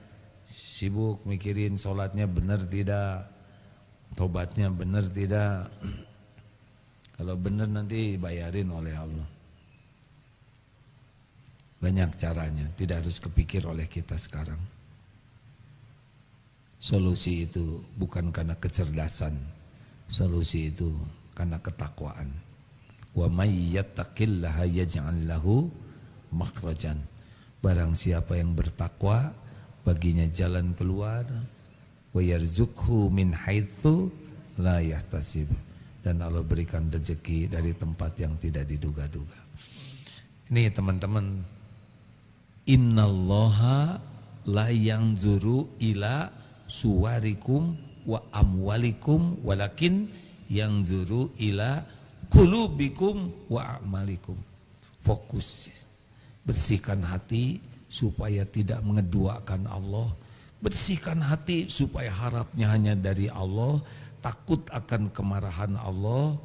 Sibuk mikirin sholatnya benar tidak, tobatnya benar tidak. Kalau benar nanti bayarin oleh Allah. Banyak caranya, tidak harus kepikir oleh kita sekarang. Solusi itu bukan karena kecerdasan, solusi itu karena ketakwaan. Wa may yattaqillaha yaj'al lahu makhrajan. Barang siapa yang bertakwa, baginya jalan keluar. Wa yarzuqhu min haitsu la yahtasib. Dan Allah berikan rezeki dari tempat yang tidak diduga-duga. Ini teman-teman, innallaha la yanzuru ila suwarikum wa amwalikum walakin yanzuru ila qulubikum wa a'malikum. Fokus, bersihkan hati supaya tidak mengeduakan Allah. Bersihkan hati supaya harapnya hanya dari Allah, takut akan kemarahan Allah.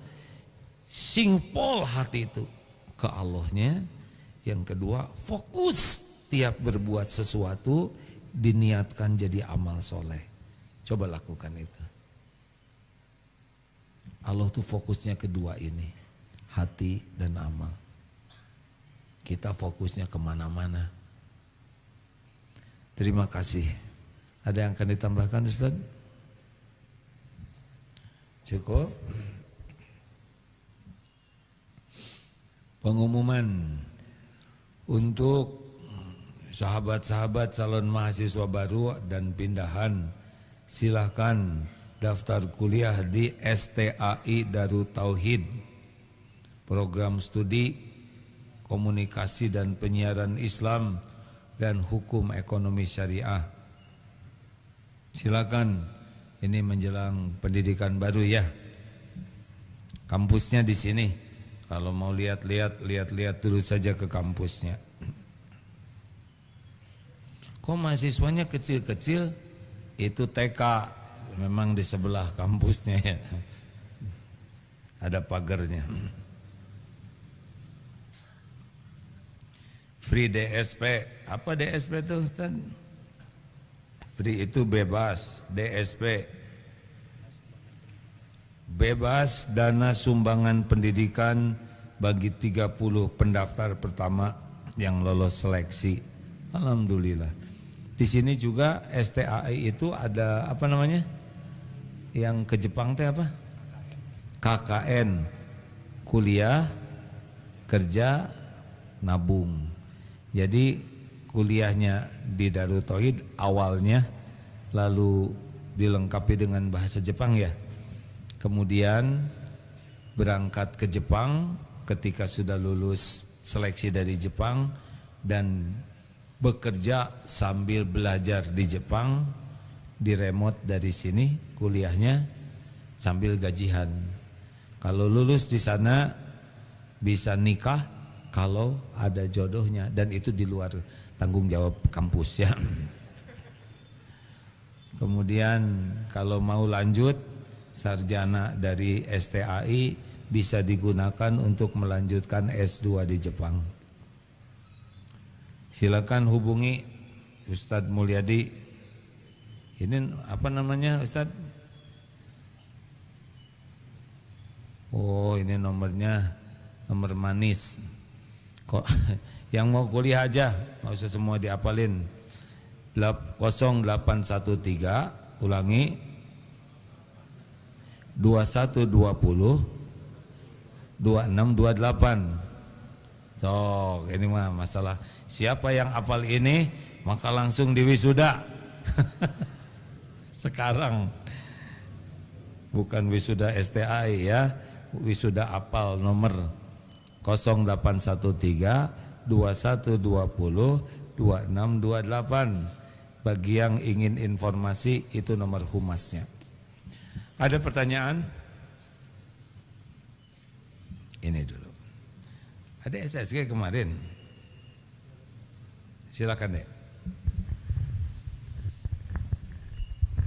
Singpol hati itu ke Allahnya. Yang kedua, fokus tiap berbuat sesuatu diniatkan jadi amal soleh. Coba lakukan itu. Allah tuh fokusnya kedua ini, hati dan amal. Kita fokusnya kemana-mana. Terima kasih. Ada yang akan ditambahkan Ustaz? Cukup. Pengumuman untuk sahabat-sahabat calon mahasiswa baru dan pindahan, silahkan daftar kuliah di STAI Darut Tauhid, program studi komunikasi dan penyiaran Islam dan hukum ekonomi syariah. Silakan, ini menjelang pendidikan baru ya. Kampusnya di sini. Kalau mau lihat-lihat dulu saja ke kampusnya. Kok mahasiswanya kecil-kecil? Itu TK, memang di sebelah kampusnya ya. Ada pagarnya. Free DSP, apa DSP itu Ustaz? Free itu bebas, DSP bebas dana sumbangan pendidikan bagi 30 pendaftar pertama yang lolos seleksi. Alhamdulillah. Di sini juga STAI itu ada apa namanya? Yang ke Jepang teh apa? KKN, kuliah, kerja, nabung. Jadi kuliahnya di Darut Tauhid awalnya, lalu dilengkapi dengan bahasa Jepang ya. Kemudian berangkat ke Jepang, ketika sudah lulus seleksi dari Jepang dan bekerja sambil belajar di Jepang, di remote dari sini kuliahnya sambil gajian. Kalau lulus di sana bisa nikah kalau ada jodohnya, dan itu di luar tanggung jawab kampus ya. Kemudian kalau mau lanjut sarjana dari STAI bisa digunakan untuk melanjutkan S2 di Jepang. Silakan hubungi Ustadz Mulyadi. Ini apa namanya Ustadz? Oh, ini nomornya, nomor manis. Kok yang mau kuliah aja, nggak usah semua diapalin. 0813, ulangi, 2120 2628. So, ini mah masalah siapa yang hafal ini maka langsung diwisuda. Sekarang bukan wisuda STAI ya, wisuda hafal nomor 0813 2120 2628. Bagi yang ingin informasi itu nomor humasnya. Ada pertanyaan? Ini dulu. Ada SSG kemarin. Silakan deh.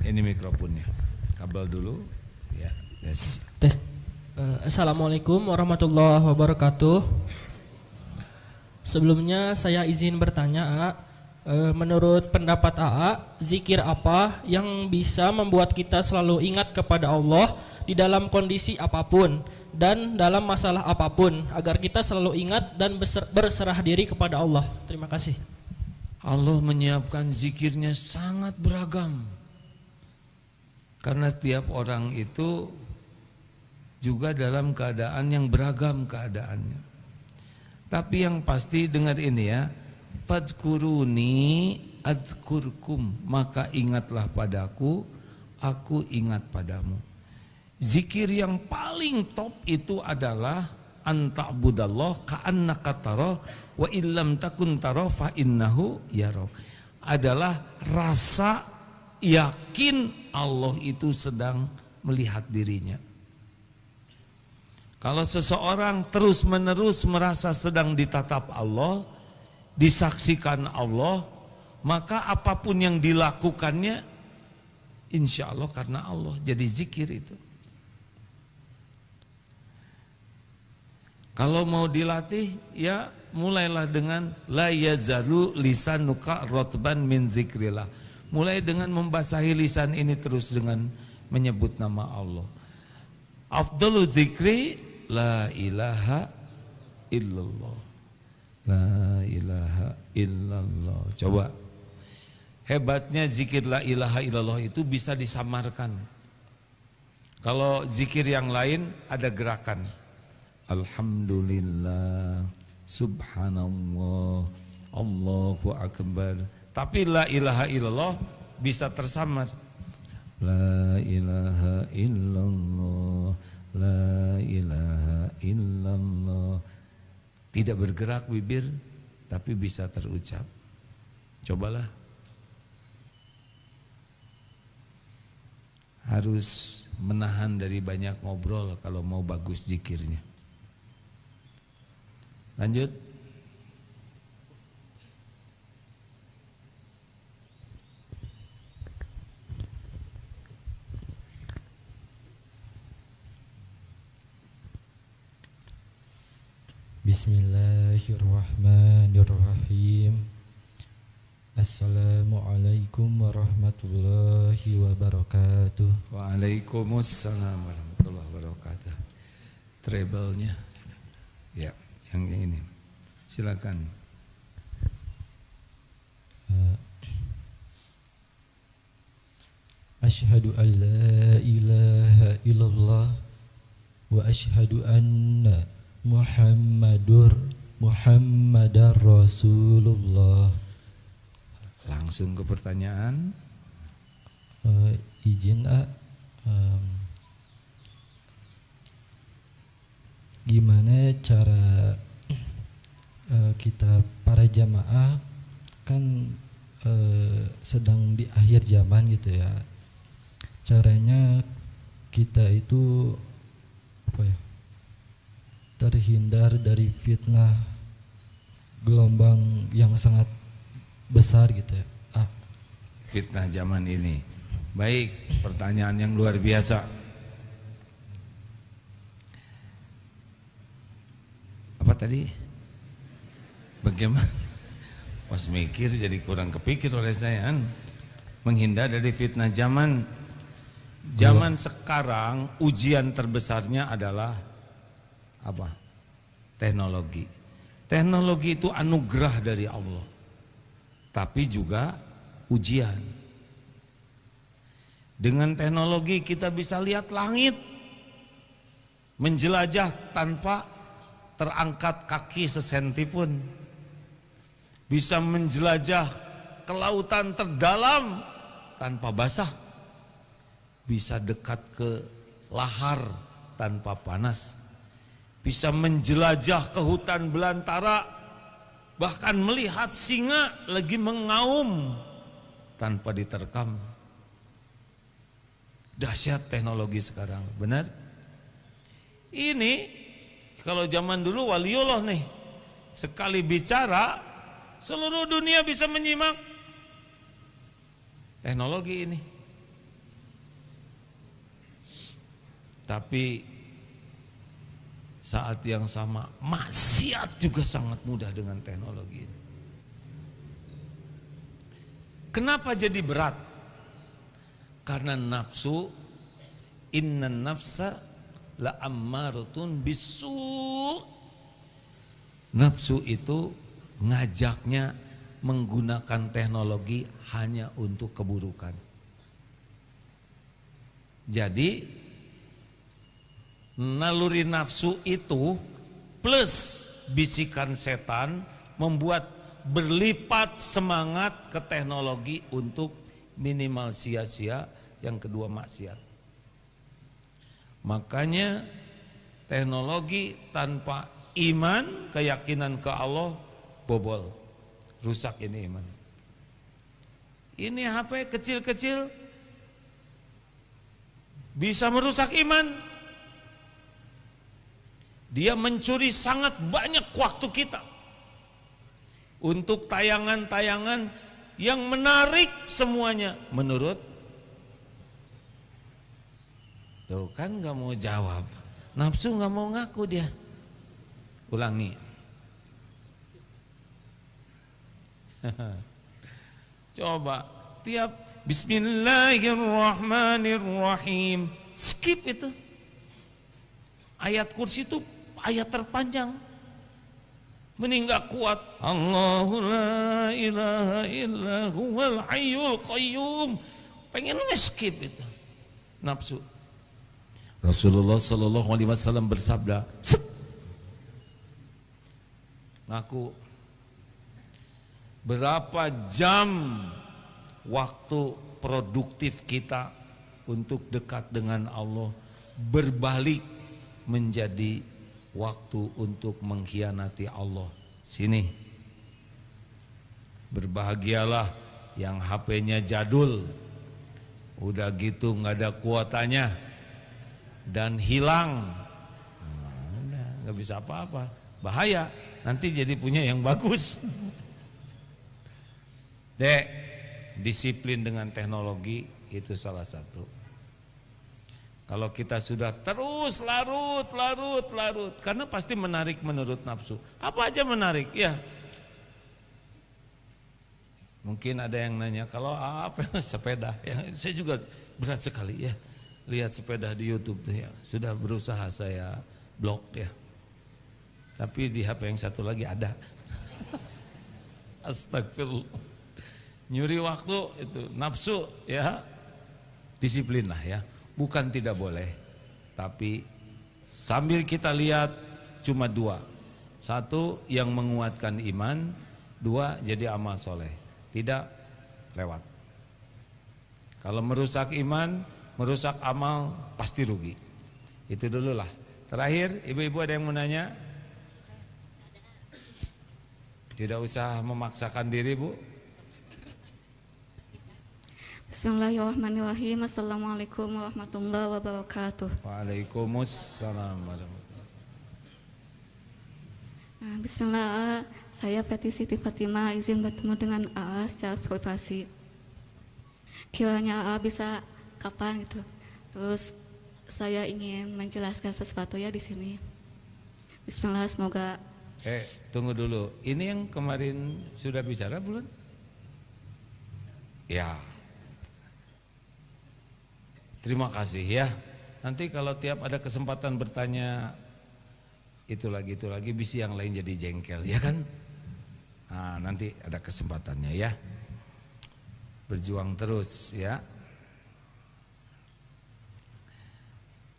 Ini mikrofonnya. Kabel dulu. Ya, yes. Assalamualaikum warahmatullahi wabarakatuh. Sebelumnya saya izin bertanya, menurut pendapat AA, zikir apa yang bisa membuat kita selalu ingat kepada Allah di dalam kondisi apapun dan dalam masalah apapun, agar kita selalu ingat dan berserah diri kepada Allah? Terima kasih. Allah menyiapkan zikirnya sangat beragam, karena tiap orang itu juga dalam keadaan yang beragam keadaannya. Tapi yang pasti dengar ini ya, fadkuruni adkurkum, maka ingatlah padaku, aku ingat padamu. Zikir yang paling top itu adalah anta'budallah ka'annaka tarah wa illam takun tarah fa innahu yarah. Adalah rasa yakin Allah itu sedang melihat dirinya. Kalau seseorang terus-menerus merasa sedang ditatap Allah, disaksikan Allah, maka apapun yang dilakukannya insya Allah karena Allah. Jadi zikir itu. Kalau mau dilatih, ya mulailah dengan la yazalu lisanuka rotban min zikrillah. Mulai dengan membasahi lisan ini terus dengan menyebut nama Allah. Afdalu zikri la ilaha illallah. La ilaha illallah. Coba. Hebatnya zikir la ilaha illallah itu bisa disamarkan. Kalau zikir yang lain ada gerakan. Alhamdulillah, subhanallah, Allahu akbar. Tapi la ilaha illallah bisa tersamar. La ilaha illallah, la ilaha illallah. Tidak bergerak bibir, tapi bisa terucap. Cobalah. Harus menahan dari banyak ngobrol kalau mau bagus zikirnya. Lanjut. Bismillahirrahmanirrahim. Assalamualaikum warahmatullahi wabarakatuh. Waalaikumsalam warahmatullahi wabarakatuh. Treble-nya. Ya, yang ini. Silakan. Asyhadu an la ilaha illallah wa asyhadu anna Muhammadar Rasulullah. Langsung ke pertanyaan. Izin gimana cara kita para jamaah kan sedang di akhir zaman gitu ya, caranya kita itu apa ya, terhindar dari fitnah gelombang yang sangat besar gitu ya. Fitnah zaman ini. Baik, pertanyaan yang luar biasa. Apa tadi? Bagaimana? Pas mikir jadi kurang kepikir oleh saya. Menghindar dari fitnah zaman. Zaman sekarang ujian terbesarnya adalah apa? Teknologi. Teknologi itu anugerah dari Allah. Tapi juga ujian. Dengan teknologi kita bisa lihat langit, menjelajah tanpa terangkat kaki sesenti pun, bisa menjelajah ke lautan terdalam tanpa basah, bisa dekat ke lahar tanpa panas, bisa menjelajah ke hutan belantara, bahkan melihat singa lagi mengaum tanpa diterkam. Dahsyat teknologi sekarang, benar? Ini kalau zaman dulu waliullah nih, sekali bicara seluruh dunia bisa menyimak. Teknologi ini. Tapi saat yang sama maksiat juga sangat mudah dengan teknologi ini. Kenapa jadi berat? Karena nafsu, innan nafsa la ammaratun bisu. Nafsu itu ngajaknya menggunakan teknologi hanya untuk keburukan. Jadi naluri nafsu itu plus bisikan setan membuat berlipat semangat ke teknologi untuk minimal sia-sia, yang kedua maksiat. Makanya teknologi tanpa iman, keyakinan ke Allah bobol, rusak ini iman. Ini HP kecil-kecil bisa merusak iman. Dia mencuri sangat banyak waktu kita untuk tayangan-tayangan yang menarik semuanya menurut. Tuh kan gak mau jawab, nafsu gak mau ngaku dia. Ulangi. Coba tiap Bismillahirrahmanirrahim skip itu. Ayat kursi itu ayat terpanjang. Mending gak kuat. Allahu la ilaha illa huwal hayyul qayyum. Pengen nge-skip itu nafsu. Rasulullah sallallahu alaihi wasallam bersabda, set. Ngaku berapa jam waktu produktif kita untuk dekat dengan Allah berbalik menjadi waktu untuk mengkhianati Allah. Sini, berbahagialah yang HP-nya jadul, udah gitu nggak ada kuotanya dan hilang, udah nggak bisa apa-apa, bahaya. Nanti jadi punya yang bagus. Dek, disiplin dengan teknologi itu salah satu. Kalau kita sudah terus larut, karena pasti menarik menurut nafsu. Apa aja menarik, ya. Mungkin ada yang nanya, kalau apa sepeda? Ya, saya juga berat sekali ya, lihat sepeda di YouTube tuh ya. Sudah berusaha saya blok ya. Tapi di HP yang satu lagi ada. Astagfirullah. Nyuri waktu itu nafsu ya. Disiplinlah ya. Bukan tidak boleh, tapi sambil kita lihat cuma dua. Satu yang menguatkan iman, dua jadi amal soleh. Tidak lewat. Kalau merusak iman, merusak amal pasti rugi. Itu dulu lah. Terakhir, ibu-ibu ada yang mau nanya? Tidak usah memaksakan diri, Bu. Bismillahirrahmanirrahim. Assalamualaikum warahmatullahi wabarakatuh. Waalaikumsalam warahmatullahi. Bismillah, saya Feti Siti Fatimah izin bertemu dengan AA secara privasi. Kiranya AA bisa kapan gitu. Terus saya ingin menjelaskan sesuatu ya di sini. Bismillah, semoga. Tunggu dulu. Ini yang kemarin sudah bicara belum? Ya. Terima kasih ya. Nanti kalau tiap ada kesempatan bertanya itu lagi bisa yang lain jadi jengkel, ya kan? Nah, nanti ada kesempatannya ya. Berjuang terus ya.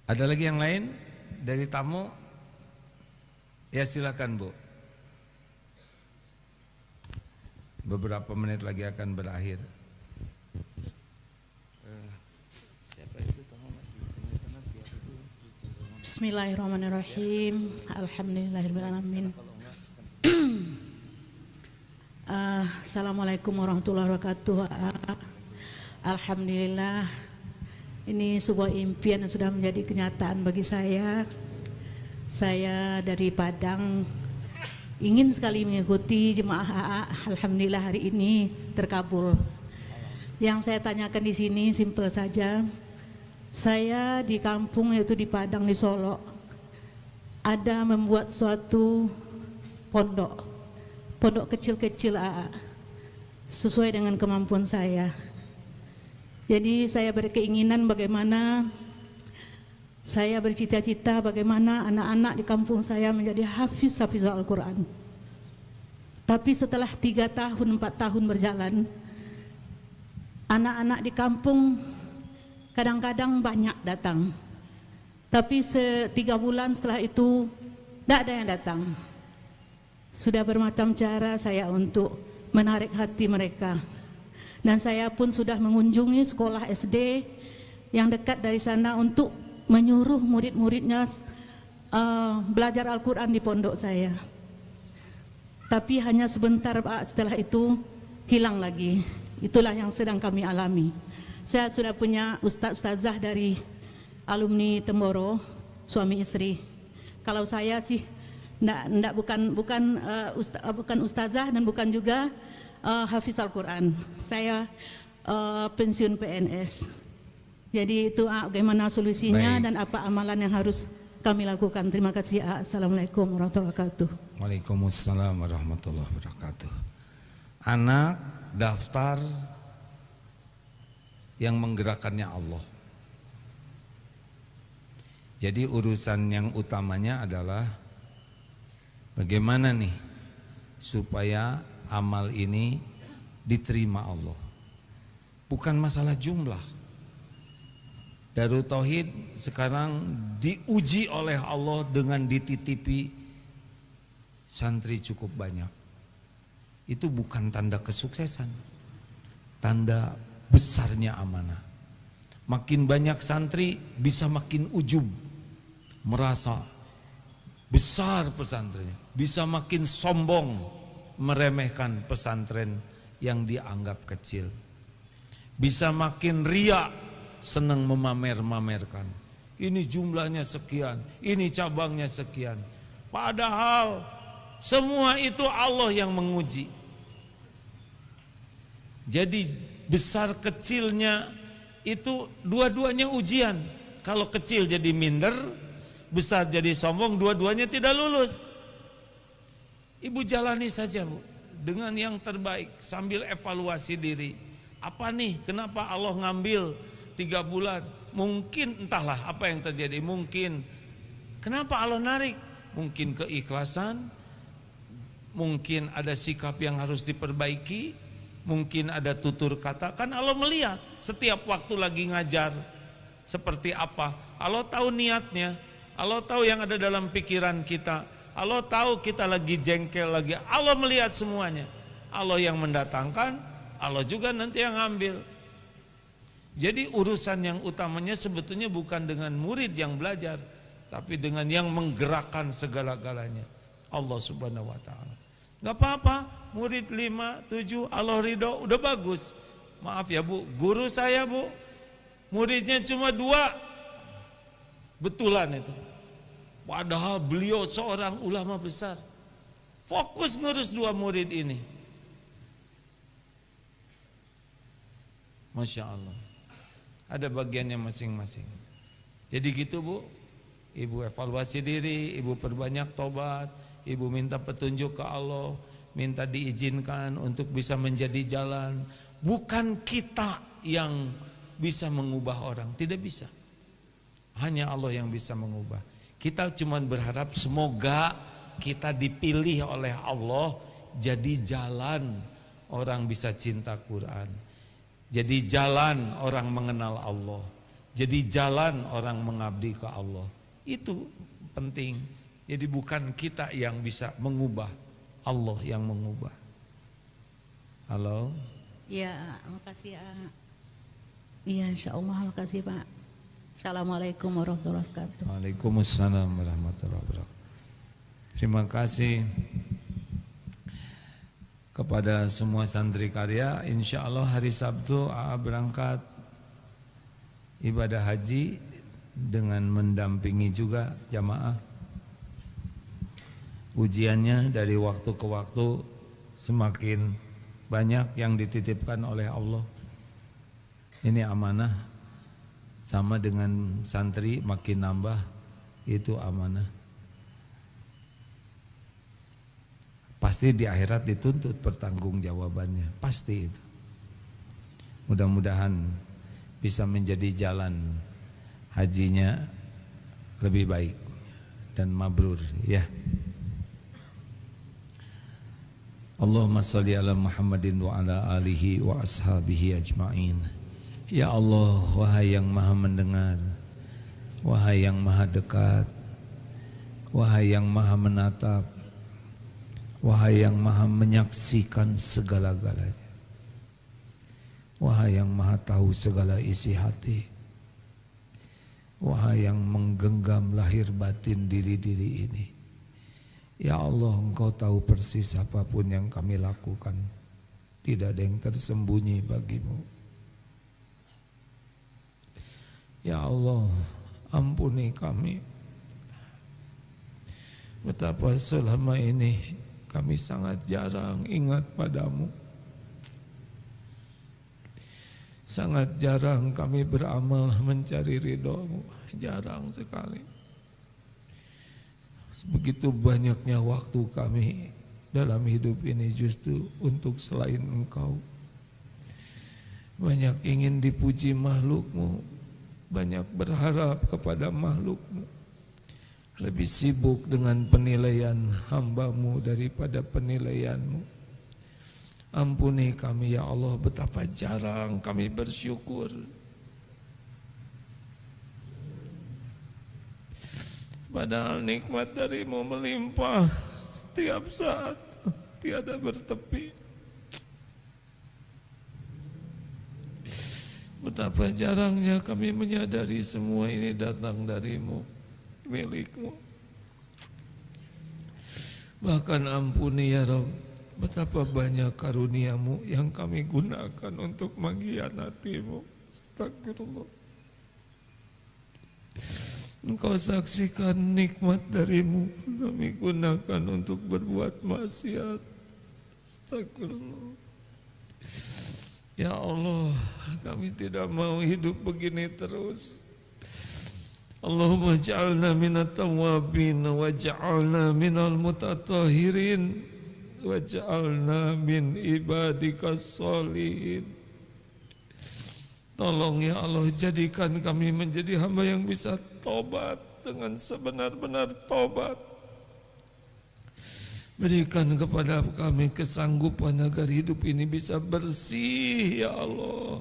Ada lagi yang lain dari tamu? Ya silakan Bu. Beberapa menit lagi akan berakhir. Bismillahirrahmanirrahim. Alhamdulillahirrahmanirrahim. Assalamualaikum warahmatullahi wabarakatuh. Alhamdulillah, ini sebuah impian yang sudah menjadi kenyataan bagi saya. Saya dari Padang ingin sekali mengikuti jemaah AA. Alhamdulillah hari ini terkabul. Yang saya tanyakan di sini simpel saja. Saya di kampung, yaitu di Padang, di Solo, ada membuat suatu pondok kecil-kecil AA, sesuai dengan kemampuan saya. Jadi saya berkeinginan bagaimana, saya bercita-cita bagaimana anak-anak di kampung saya menjadi hafiz Al-Quran. Tapi setelah 3 tahun, 4 tahun berjalan, anak-anak di kampung kadang-kadang banyak datang, tapi 3 bulan setelah itu tidak ada yang datang. Sudah bermacam cara saya untuk menarik hati mereka, dan saya pun sudah mengunjungi sekolah SD yang dekat dari sana untuk menyuruh murid-muridnya belajar Al-Quran di pondok saya. Tapi hanya sebentar Pak, setelah itu hilang lagi. Itulah yang sedang kami alami. Saya sudah punya ustazah dari alumni Temboro, suami istri. Kalau saya sih bukan ustazah dan bukan juga hafiz Al-Quran. Saya pensiun PNS. Jadi itu bagaimana solusinya. Baik. Dan apa amalan yang harus kami lakukan. Terima kasih. Assalamualaikum warahmatullahi wabarakatuh. Waalaikumsalam warahmatullahi wabarakatuh. Anak daftar yang menggerakkannya Allah. Jadi urusan yang utamanya adalah bagaimana nih supaya amal ini diterima Allah. Bukan masalah jumlah. Darut Tauhid sekarang diuji oleh Allah dengan dititipi santri cukup banyak. Itu bukan tanda kesuksesan, tanda besarnya amanah. Makin banyak santri bisa makin ujub, merasa besar pesantrennya, bisa makin sombong, meremehkan pesantren yang dianggap kecil, bisa makin riak, senang memamer-mamerkan. Ini jumlahnya sekian, ini cabangnya sekian. Padahal semua itu Allah yang menguji. Jadi besar kecilnya itu dua-duanya ujian. Kalau kecil jadi minder, besar jadi sombong, dua-duanya tidak lulus. Ibu jalani saja Bu, dengan yang terbaik sambil evaluasi diri. Apa nih, kenapa Allah ngambil 3 bulan? Mungkin entahlah apa yang terjadi. Mungkin kenapa Allah narik? Mungkin keikhlasan, mungkin ada sikap yang harus diperbaiki, mungkin ada tutur kata. Kan Allah melihat setiap waktu lagi ngajar seperti apa. Allah tahu niatnya, Allah tahu yang ada dalam pikiran kita, Allah tahu kita lagi jengkel lagi. Allah melihat semuanya. Allah yang mendatangkan, Allah juga nanti yang ngambil. Jadi urusan yang utamanya sebetulnya bukan dengan murid yang belajar, tapi dengan yang menggerakkan segala-galanya, Allah Subhanahu wa taala. Enggak apa-apa, murid 5, 7 Allah ridho udah bagus. Maaf ya Bu, guru saya Bu, muridnya cuma 2. Betulan itu. Padahal beliau seorang ulama besar. Fokus ngurus 2 murid ini. Masya Allah. Ada bagiannya masing-masing. Jadi gitu Bu, Ibu evaluasi diri, Ibu perbanyak tobat, Ibu minta petunjuk ke Allah, minta diizinkan untuk bisa menjadi jalan. Bukan kita yang bisa mengubah orang, tidak bisa. Hanya Allah yang bisa mengubah. Kita cuma berharap semoga kita dipilih oleh Allah jadi jalan orang bisa cinta Quran. Jadi jalan orang mengenal Allah. Jadi jalan orang mengabdi ke Allah. Itu penting. Jadi bukan kita yang bisa mengubah, Allah yang mengubah. Halo? Ya, makasih ya. Iya, insyaallah, makasih Pak. Assalamualaikum warahmatullahi wabarakatuh. Waalaikumsalam warahmatullahi wabarakatuh. Terima kasih kepada semua santri karya. Insya Allah hari Sabtu AA berangkat ibadah haji dengan mendampingi juga jamaah. Ujiannya dari waktu ke waktu semakin banyak yang dititipkan oleh Allah. Ini amanah, sama dengan santri makin nambah, itu amanah. Pasti di akhirat dituntut pertanggungjawabannya, pasti itu. Mudah-mudahan bisa menjadi jalan hajinya lebih baik dan mabrur ya. Allahumma sholli ala Muhammadin wa ala alihi wa ashabihi ajma'in. Ya Allah, wahai yang maha mendengar, wahai yang maha dekat, wahai yang maha menatap, wahai yang maha menyaksikan segala-galanya, wahai yang maha tahu segala isi hati, wahai yang menggenggam lahir batin diri-diri ini. Ya Allah, Engkau tahu persis apapun yang kami lakukan. Tidak ada yang tersembunyi bagimu. Ya Allah, ampuni kami. Betapa selama ini kami sangat jarang ingat padamu. Sangat jarang kami beramal mencari ridho-Mu. Jarang sekali. Begitu banyaknya waktu kami dalam hidup ini justru untuk selain Engkau. Banyak ingin dipuji makhluk-Mu, banyak berharap kepada makhluk-Mu, lebih sibuk dengan penilaian hamba-Mu daripada penilaian-Mu. Ampuni kami ya Allah, betapa jarang kami bersyukur. Padahal nikmat dari-Mu melimpah setiap saat, tiada bertepi. Betapa jarangnya kami menyadari semua ini datang dari-Mu, milik-Mu. Bahkan ampuni ya Rabb, betapa banyak karunia-Mu yang kami gunakan untuk mengkhianati-Mu. Astagfirullah. Engkau saksikan nikmat dari-Mu kami gunakan untuk berbuat maksiat. Astagfirullah. Ya Allah, kami tidak mau hidup begini terus. Allahumma ja'alna minat tawabin waj'alna minal mutatahhirin waj'alna min ibadikas sholihin. Tolong ya Allah, jadikan kami menjadi hamba yang bisa tobat dengan sebenar-benar tobat. Berikan kepada kami kesanggupan agar hidup ini bisa bersih ya Allah.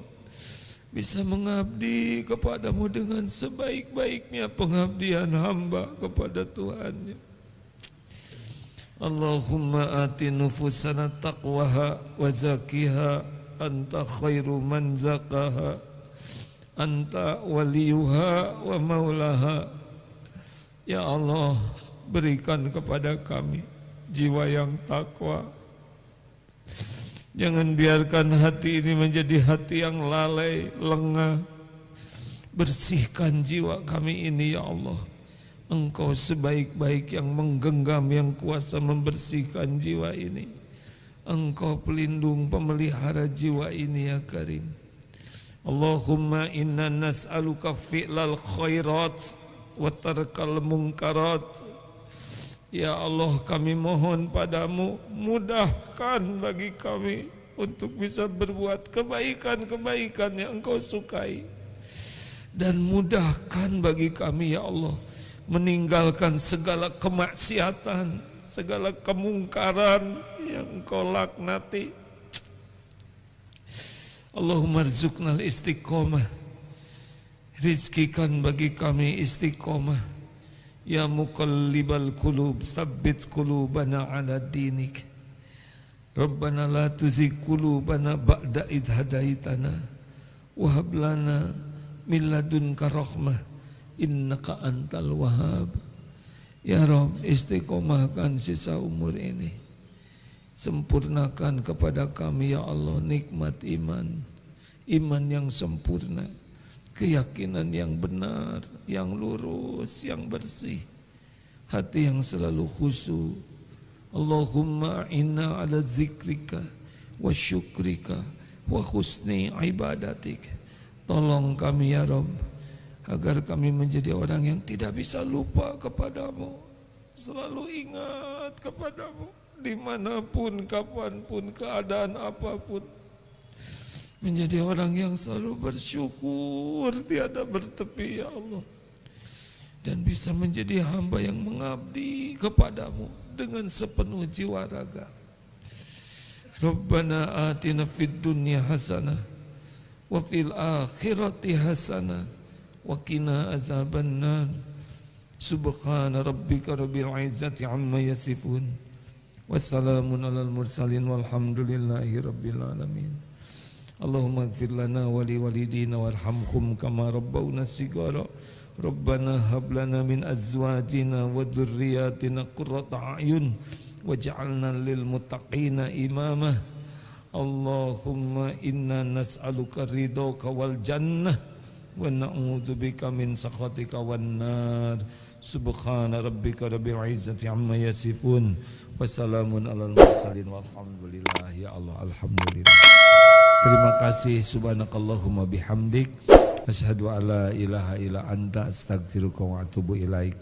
Bisa mengabdi kepadamu dengan sebaik-baiknya pengabdian hamba kepada Tuhannya. Allahumma ati nufusana taqwaha wa zakiha anta khairu man zakaha anta waliyuha wa maulaha. Ya Allah, berikan kepada kami jiwa yang takwa. Jangan biarkan hati ini menjadi hati yang lalai, lengah. Bersihkan jiwa kami ini ya Allah. Engkau sebaik-baik yang menggenggam, yang kuasa membersihkan jiwa ini. Engkau pelindung, pemelihara jiwa ini ya Karim. Allahumma inna nas'aluka fi'lal khairat wa tarkal munkarat. Ya Allah, kami mohon padamu, mudahkan bagi kami untuk bisa berbuat kebaikan-kebaikan yang Engkau sukai. Dan mudahkan bagi kami ya Allah, meninggalkan segala kemaksiatan, segala kemungkaran yang Engkau laknati. Allahumma rzuqnal istiqomah, rizkikan bagi kami istiqomah. Ya muqallibal qulub, tsabbit qulubana ala dinik. Rabbana la tuzigh qulubana ba'da idh hadaitana wa hab lana min ladunka rahmah innaka antal wahhab. Ya Rabb, istiqomahkan sisa umur ini. Sempurnakan kepada kami ya Allah nikmat iman, iman yang sempurna, keyakinan yang benar, yang lurus, yang bersih, hati yang selalu khusyuk. Allahumma inna ala zikrika wa syukrika wa husni ibadatik. Tolong kami ya Rabb, agar kami menjadi orang yang tidak bisa lupa kepadamu, selalu ingat kepadamu dimanapun, kapanpun, keadaan apapun. Menjadi orang yang selalu bersyukur, tiada bertepi ya Allah. Dan bisa menjadi hamba yang mengabdi kepadamu dengan sepenuh jiwa raga. Rabbana atina fid dunya hasanah wa fil akhirati hasanah wa qina azabannar. Subhana rabbika rabbil izzati amma yasifun. Wassalamun alal mursalin walhamdulillahi rabbil alamin. Allahumma ighfir lana wa li walidina warhamhum kama rabbawna sigara. Rabbana hab lana min azwajina wa dhurriyyatina qurrata a'yun waj'alna lil muttaqina imama. Allahumma inna nas'aluka ridhaka wal jannah wa na'udzubika min sakhatika wan nar. Subhana rabbika rabbil izzati amma yasifun. Wassalamun alal mursalin walhamdulillah ya Allah. Alhamdulillah. Terima kasih. Subhanakallahumma bihamdik, asyhadu alla ilaha illa anta, astaghfiruka wa atubu ilaik.